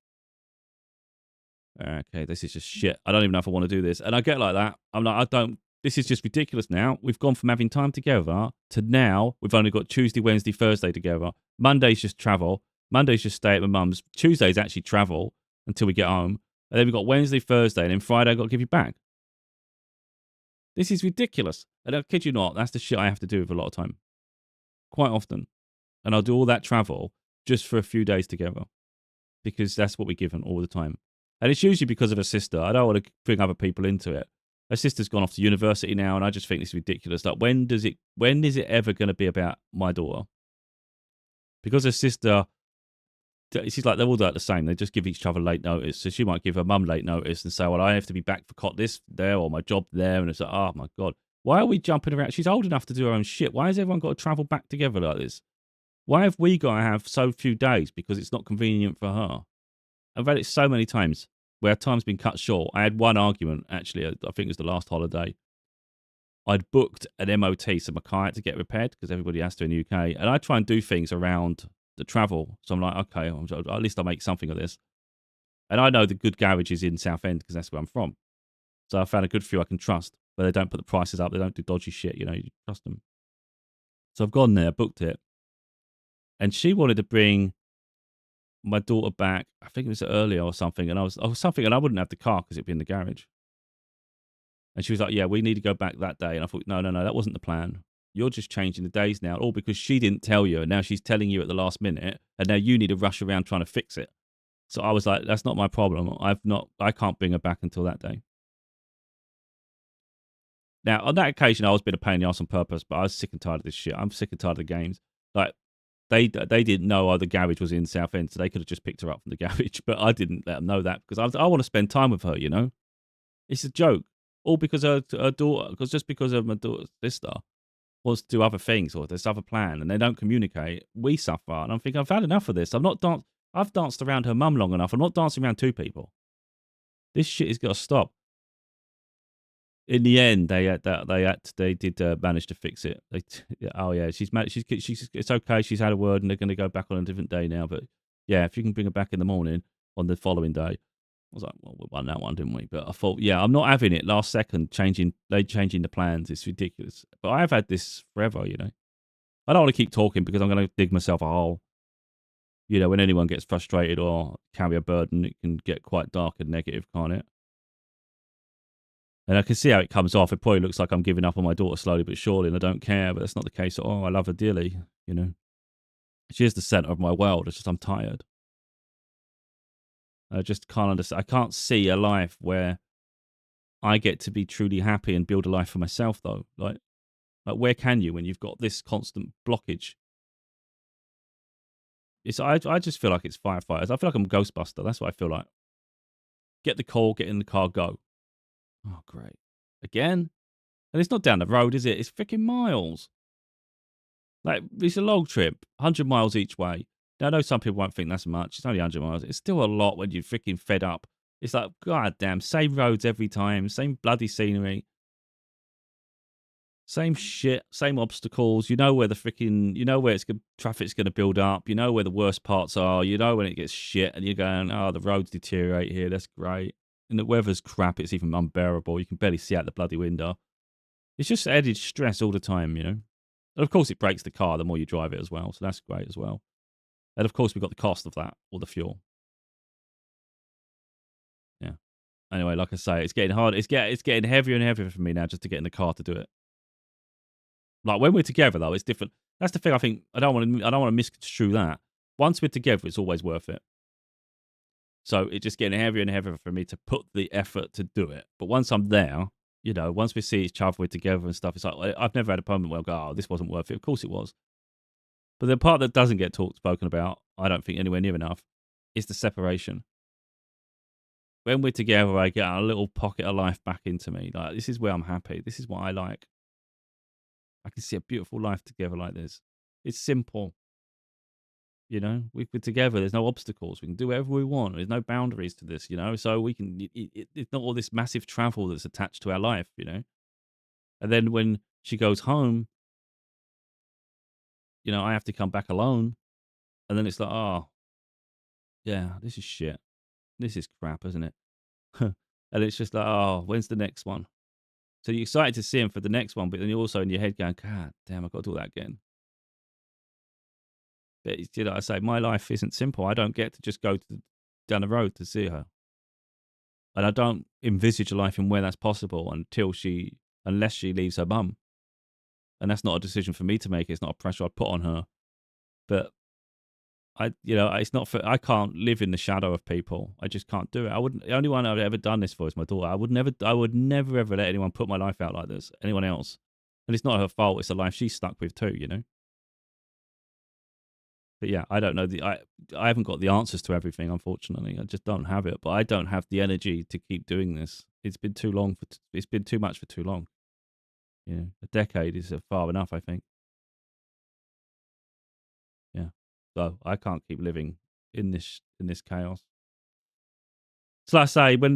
Okay, this is just shit. I don't even know if I want to do this. And I get like that. I'm like, I don't this is just ridiculous now. We've gone from having time together to now we've only got Tuesday, Wednesday, Thursday together. Monday's just travel. Monday's just stay at my mum's. Tuesday's actually travel until we get home. And then we've got Wednesday, Thursday, and then Friday I've got to give you back. This is ridiculous. And I kid you not, that's the shit I have to do with a lot of time. Quite often. And I'll do all that travel just for a few days together. Because that's what we're given all the time. And it's usually because of her sister. I don't want to bring other people into it. Her sister's gone off to university now, and I just think this is ridiculous. Like, when is it ever going to be about my daughter? Because her sister, she's like, they're all like the same. They just give each other late notice. So she might give her mum late notice and say, well, I have to be back for this there or my job there. And it's like, oh my God, why are we jumping around? She's old enough to do her own shit. Why has everyone got to travel back together like this? Why have we got to have so few days because it's not convenient for her? I've had it so many times where time's been cut short. I had one argument, actually, I think it was the last holiday. I'd booked an MOT, so my car had to get repaired because everybody has to in the UK. And I try and do things around the travel. So I'm like, okay, at least I'll make something of this. And I know the good garages in Southend because that's where I'm from. So I found a good few I can trust, where they don't put the prices up. They don't do dodgy shit, you trust them. So I've gone there, booked it. And she wanted to bring my daughter back. I think it was earlier or something. And I wouldn't have the car because it'd be in the garage. And she was like, yeah, we need to go back that day. And I thought, no, that wasn't the plan. You're just changing the days now, all because she didn't tell you. And now she's telling you at the last minute. And now you need to rush around trying to fix it. So I was like, that's not my problem. I can't bring her back until that day. Now, on that occasion, I was being a pain in the ass on purpose, but I was sick and tired of this shit. I'm sick and tired of the games. Like, they didn't know the garage was in Southend, so they could have just picked her up from the garage. But I didn't let them know that because I want to spend time with her, It's a joke. All because her daughter, because of my daughter's sister wants to do other things or there's other plan and they don't communicate, we suffer. And I'm thinking, I've had enough of this. I've danced around her mum long enough. I'm not dancing around two people. This shit has got to stop. In the end, they did manage to fix it. Oh yeah, she's it's okay. She's had a word, and they're going to go back on a different day now. But yeah, if you can bring her back in the morning on the following day, I was like, well, we won that one, didn't we? But I thought, yeah, I'm not having it. Last second, changing the plans. It's ridiculous. But I've had this forever. I don't want to keep talking because I'm going to dig myself a hole. When anyone gets frustrated or carry a burden, it can get quite dark and negative, can't it? And I can see how it comes off. It probably looks like I'm giving up on my daughter slowly but surely, and I don't care. But that's not the case at all. I love her dearly, She is the center of my world. It's just I'm tired. I just can't understand. I can't see a life where I get to be truly happy and build a life for myself, though. Like where can you when you've got this constant blockage? I just feel like it's firefighters. I feel like I'm a Ghostbuster. That's what I feel like. Get the call, get in the car, go. Oh, great. Again? And it's not down the road, is it? It's freaking miles. Like, it's a long trip, 100 miles each way. Now, I know some people won't think that's much. It's only 100 miles. It's still a lot when you're freaking fed up. It's like, god damn, same roads every time, same bloody scenery, same shit, same obstacles. You know where traffic's going to build up. You know where the worst parts are. You know when it gets shit and you're going, oh, the roads deteriorate here. That's great. And the weather's crap. It's even unbearable. You can barely see out the bloody window. It's just added stress all the time, And of course, it breaks the car the more you drive it as well. So that's great as well. And of course, we've got the cost of that, or the fuel. Yeah. Anyway, like I say, it's getting hard. It's getting heavier and heavier for me now just to get in the car to do it. Like when we're together, though, it's different. That's the thing. I think I don't want to misconstrue that. Once we're together, it's always worth it. So it's just getting heavier and heavier for me to put the effort to do it. But once I'm there, once we see each other, we're together and stuff. It's like I've never had a moment where I go, "Oh, this wasn't worth it." Of course, it was. But the part that doesn't get spoken about, I don't think anywhere near enough, is the separation. When we're together, I get a little pocket of life back into me. Like, this is where I'm happy. This is what I like. I can see a beautiful life together like this. It's simple. We're together. There's no obstacles. We can do whatever we want. There's no boundaries to this, So we can, it's not all this massive travel that's attached to our life, And then when she goes home, I have to come back alone. And then it's like, oh, yeah, this is shit. This is crap, isn't it? And it's just like, oh, when's the next one? So you're excited to see him for the next one, but then you're also in your head going, God damn, I've got to do that again. But I say, my life isn't simple. I don't get to just go down the road to see her. And I don't envisage a life in where that's possible unless she leaves her mum. And that's not a decision for me to make. It's not a pressure I put on her. But it's not for. I can't live in the shadow of people. I just can't do it. I wouldn't. The only one I've ever done this for is my daughter. I would never ever let anyone put my life out like this. Anyone else, and it's not her fault. It's a life she's stuck with too. But yeah, I don't know. I haven't got the answers to everything. Unfortunately, I just don't have it. But I don't have the energy to keep doing this. It's been too long. It's been too much for too long. A decade is far enough. I think. Yeah. So I can't keep living in this chaos. So like I say, when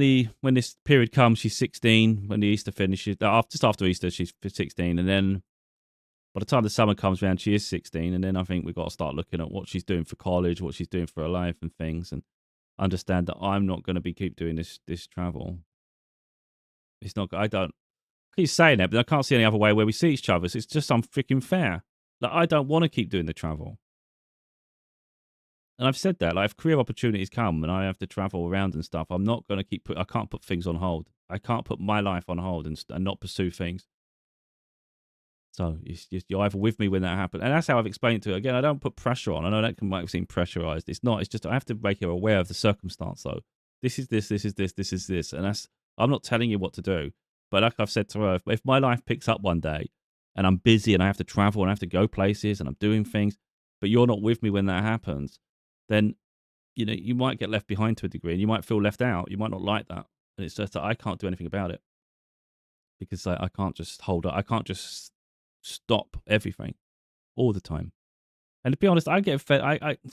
this period comes, she's 16. When the Easter finishes, just after Easter, she's 16, and then by the time the summer comes around, she is 16, and then I think we've got to start looking at what she's doing for college, what she's doing for her life, and things, and understand that I'm not going to keep doing this travel. It's not. I don't I keep saying that, but I can't see any other way where we see each other. So it's just unfreaking fair. Like I don't want to keep doing the travel. And I've said that, like, if career opportunities come and I have to travel around and stuff, I'm not going to I can't put things on hold. I can't put my life on hold and not pursue things. So you're either with me when that happens. And that's how I've explained it to her. Again, I don't put pressure on. I know that might seem pressurized. It's not. It's just I have to make her aware of the circumstance, though. This is this, this is this, this is this. And I'm not telling you what to do. But like I've said to her, if my life picks up one day and I'm busy and I have to travel and I have to go places and I'm doing things, but you're not with me when that happens, then you might get left behind to a degree and you might feel left out. You might not like that. And it's just that I can't do anything about it because I can't just hold up. I can't just stop everything all the time. And to be honest, I get fed.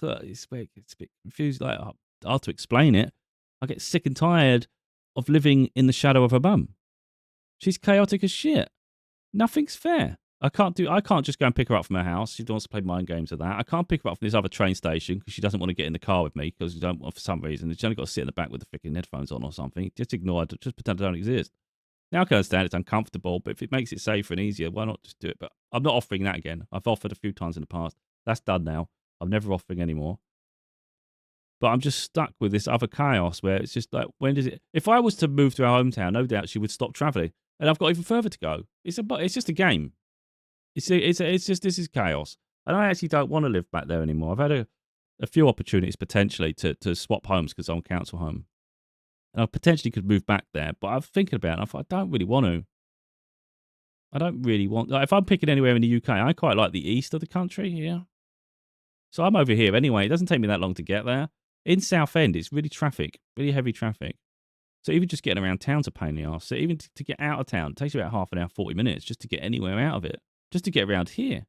It's a bit confused. Like hard to explain it. I get sick and tired of living in the shadow of her mum. She's chaotic as shit. Nothing's fair. I can't just go and pick her up from her house. She wants to play mind games with that. I can't pick her up from this other train station because she doesn't want to get in the car with me because for some reason. She's only got to sit in the back with the freaking headphones on or something. Just ignore it. Just pretend I don't exist. Now I can understand it's uncomfortable, but if it makes it safer and easier, why not just do it? But I'm not offering that again. I've offered a few times in the past. That's done now. I'm never offering anymore. But I'm just stuck with this other chaos where it's just like, when does it? If I was to move to our hometown, no doubt she would stop traveling, and I've got even further to go. It's just a game. It's just this is chaos, and I actually don't want to live back there anymore. I've had a few opportunities potentially to swap homes because I'm council home, and I potentially could move back there. But I'm thinking about it, and I thought I don't really want to. I don't really want. Like, if I'm picking anywhere in the UK, I quite like the east of the country here. So I'm over here anyway. It doesn't take me that long to get there. In Southend, it's really heavy traffic. So even just getting around town's a pain in the arse. So even to get out of town, it takes you about half an hour, 40 minutes just to get anywhere out of it. Just to get around here.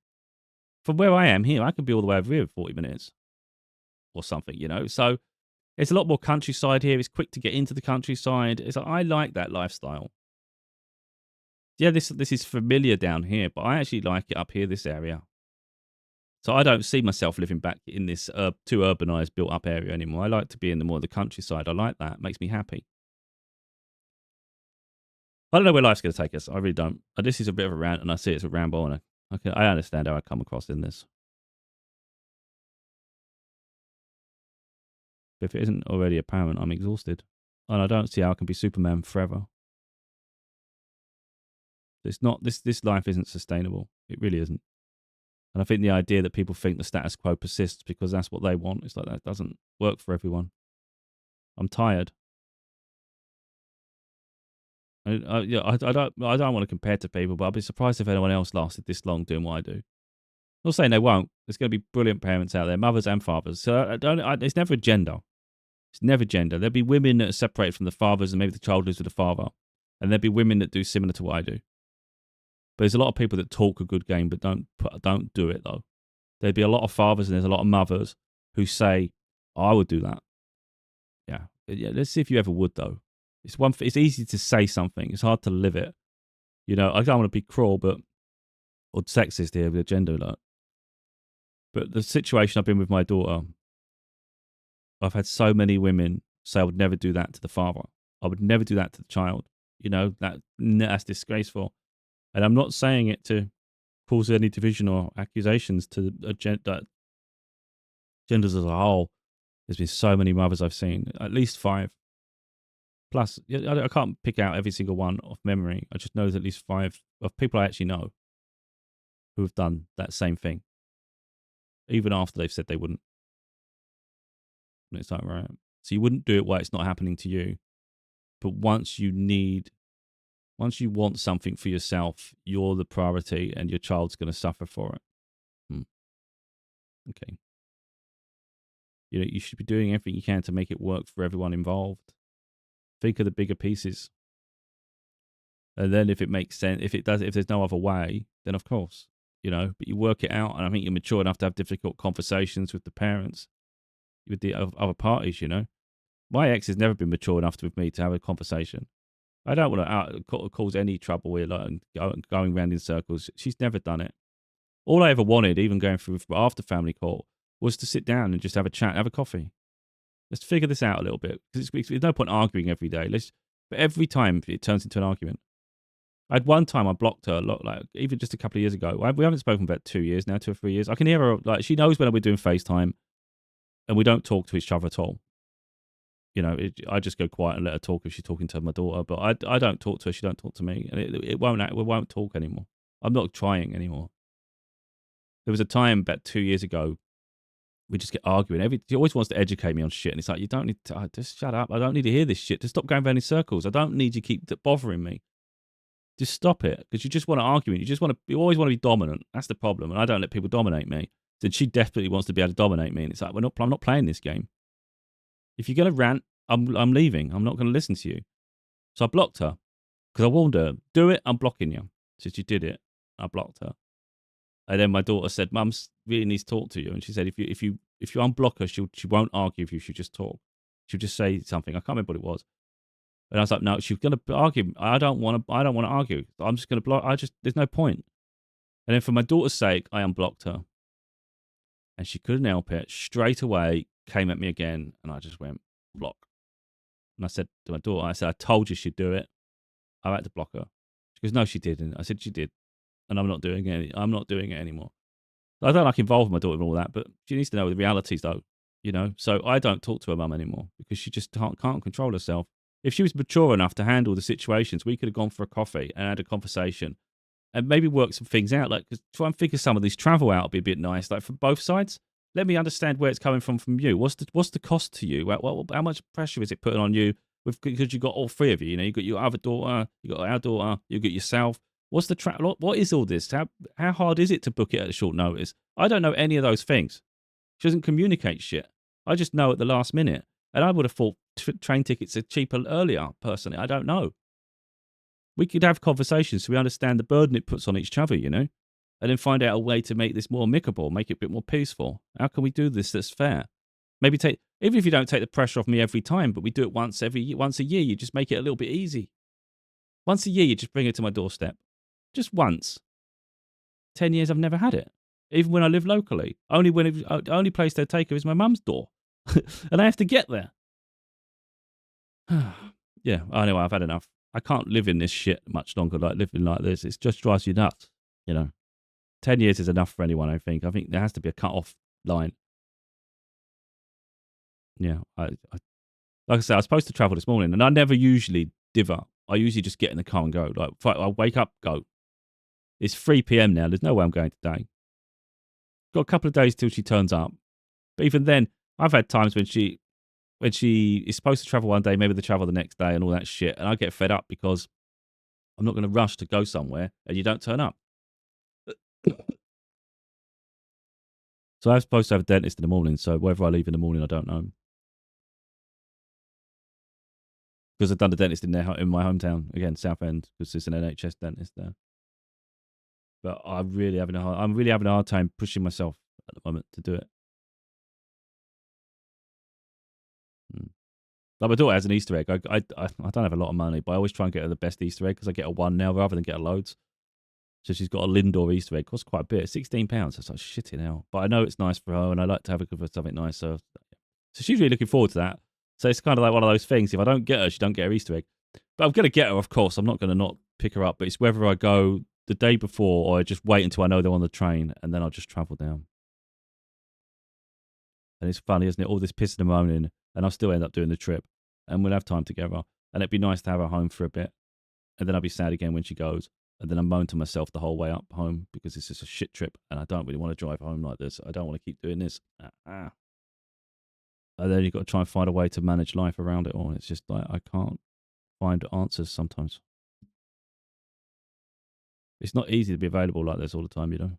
From where I am here, I could be all the way over here in 40 minutes or something, So it's a lot more countryside here. It's quick to get into the countryside. I like that lifestyle. Yeah, this is familiar down here, but I actually like it up here, this area. So I don't see myself living back in this too urbanized, built-up area anymore. I like to be in the more the countryside. I like that. It makes me happy. I don't know where life's going to take us. I really don't. This is a bit of a rant, and I see it's a ramble, and I understand how I come across in this. But if it isn't already apparent, I'm exhausted, and I don't see how I can be Superman forever. It's not this life isn't sustainable. It really isn't. And I think the idea that people think the status quo persists because that's what they want, it's like that doesn't work for everyone. I'm tired. I don't want to compare to people, but I'd be surprised if anyone else lasted this long doing what I do. I'm not saying they won't. There's going to be brilliant parents out there, mothers and fathers. So it's never gender. It's never gender. There'll be women that are separated from the fathers and maybe the child lives with the father. And there'll be women that do similar to what I do. But there's a lot of people that talk a good game but don't do it, though. There'd be a lot of fathers and there's a lot of mothers who say, oh, I would do that. Yeah, let's see if you ever would, though. It's easy to say something. It's hard to live it. I don't want to be cruel or sexist here with gender alert. But the situation I've been with my daughter, I've had so many women say I would never do that to the father. I would never do that to the child. That's disgraceful. And I'm not saying it to cause any division or accusations to genders as a whole. There's been so many mothers I've seen, at least 5. Plus, I can't pick out every single one off memory. I just know there's at least 5 of people I actually know who have done that same thing, even after they've said they wouldn't. And it's like, right. So you wouldn't do it while it's not happening to you. But once you want something for yourself, you're the priority and your child's going to suffer for it. Okay. You should be doing everything you can to make it work for everyone involved. Think of the bigger pieces. And then if it makes sense, if there's no other way, then of course, but you work it out. And I think you're mature enough to have difficult conversations with the parents, with the other parties, My ex has never been mature enough with me to have a conversation. I don't want to cause any trouble here, going round in circles. She's never done it. All I ever wanted, even going through after family court, was to sit down and just have a chat, have a coffee. Let's figure this out a little bit. Because there's no point arguing every day. But every time it turns into an argument. I had one time I blocked her, even just a couple of years ago. We haven't spoken about 2 years now, 2 or 3 years. I can hear her, she knows when we're doing FaceTime, and we don't talk to each other at all. I just go quiet and let her talk if she's talking to my daughter. But I don't talk to her. She don't talk to me, and we won't talk anymore. I'm not trying anymore. There was a time about 2 years ago, we just get arguing. She always wants to educate me on shit, and it's like, you don't need to just shut up. I don't need to hear this shit. Just stop going round in circles. I don't need you to keep bothering me. Just stop it, because you just want to argue. You always want to be dominant. That's the problem, and I don't let people dominate me. So she definitely wants to be able to dominate me, and it's like, I'm not playing this game. If you're going to rant, I'm leaving. I'm not going to listen to you. So I blocked her because I warned her, do it, I'm blocking you. So she did it. I blocked her. And then my daughter said, Mum really needs to talk to you. And she said, if you unblock her, she won't argue with you. She'll just talk. She'll just say something. I can't remember what it was. And I was like, no, she's going to argue. I don't want to argue. I'm just going to block. There's no point. And then for my daughter's sake, I unblocked her. And she couldn't help it. Straight away, came at me again. And I just went, block. And I said to my daughter, I told you she'd do it. I had to block her. She goes, no, she didn't. I said, she did. And I'm not doing it. I'm not doing it anymore. I don't like involving my daughter in all that, but she needs to know the realities, though. So I don't talk to her mum anymore because she just can't control herself. If she was mature enough to handle the situations, we could have gone for a coffee and had a conversation and maybe work some things out. Try and figure some of these travel out would be a bit nice, from both sides. Let me understand where it's coming from you. What's the cost to you? How much pressure is it putting on you? Because you've got all 3 of you. You got your other daughter, you got our daughter, you got yourself. What's the what is all this? How hard is it to book it at a short notice? I don't know any of those things. She doesn't communicate shit. I just know at the last minute. And I would have thought train tickets are cheaper earlier, personally. I don't know. We could have conversations so we understand the burden it puts on each other, and then find out a way to make this more amicable, make it a bit more peaceful. How can we do this that's fair? Maybe even if you don't take the pressure off me every time, but we do it once a year, you just make it a little bit easy. Once a year, you just bring it to my doorstep. Just once. 10 years, I've never had it. Even when I live locally. Only place they'll take her is my mum's door. And I have to get there. Yeah, anyway, I've had enough. I can't live in this shit much longer, living like this. It just drives you nuts, 10 years is enough for anyone, I think. I think there has to be a cut-off line. Yeah, like I said, I was supposed to travel this morning, and I never usually div up. I usually just get in the car and go. I wake up, go. It's 3 p.m. now. There's no way I'm going today. Got a couple of days till she turns up. But even then, I've had times when she is supposed to travel one day, maybe they travel the next day and all that shit, and I get fed up because I'm not going to rush to go somewhere and you don't turn up. So I'm supposed to have a dentist in the morning, so whether I leave in the morning, I don't know. Because I've done the dentist in my hometown, again, Southend, because there's an NHS dentist there. But I'm really having a hard time pushing myself at the moment to do it. Like my daughter has an Easter egg. I don't have a lot of money, but I always try and get her the best Easter egg because I get a one now rather than get her loads. So she's got a Lindor Easter egg. Costs quite a bit. £16. That's like shitting hell. But I know it's nice for her, and I like to have her for something nice. So she's really looking forward to that. So it's kind of like one of those things. If I don't get her, she don't get her Easter egg. But I'm going to get her, of course. I'm not going to not pick her up. But it's whether I go the day before or I just wait until I know they're on the train and then I'll just travel down. And it's funny, isn't it? All this pissing and moaning, and I'll still end up doing the trip. And we'll have time together. And it'd be nice to have her home for a bit. And then I'll be sad again when she goes. And then I moan to myself the whole way up home because it's just a shit trip. And I don't really want to drive home like this. I don't want to keep doing this. And then you've got to try and find a way to manage life around it all. It's just like, I can't find answers sometimes. It's not easy to be available like this all the time, you know.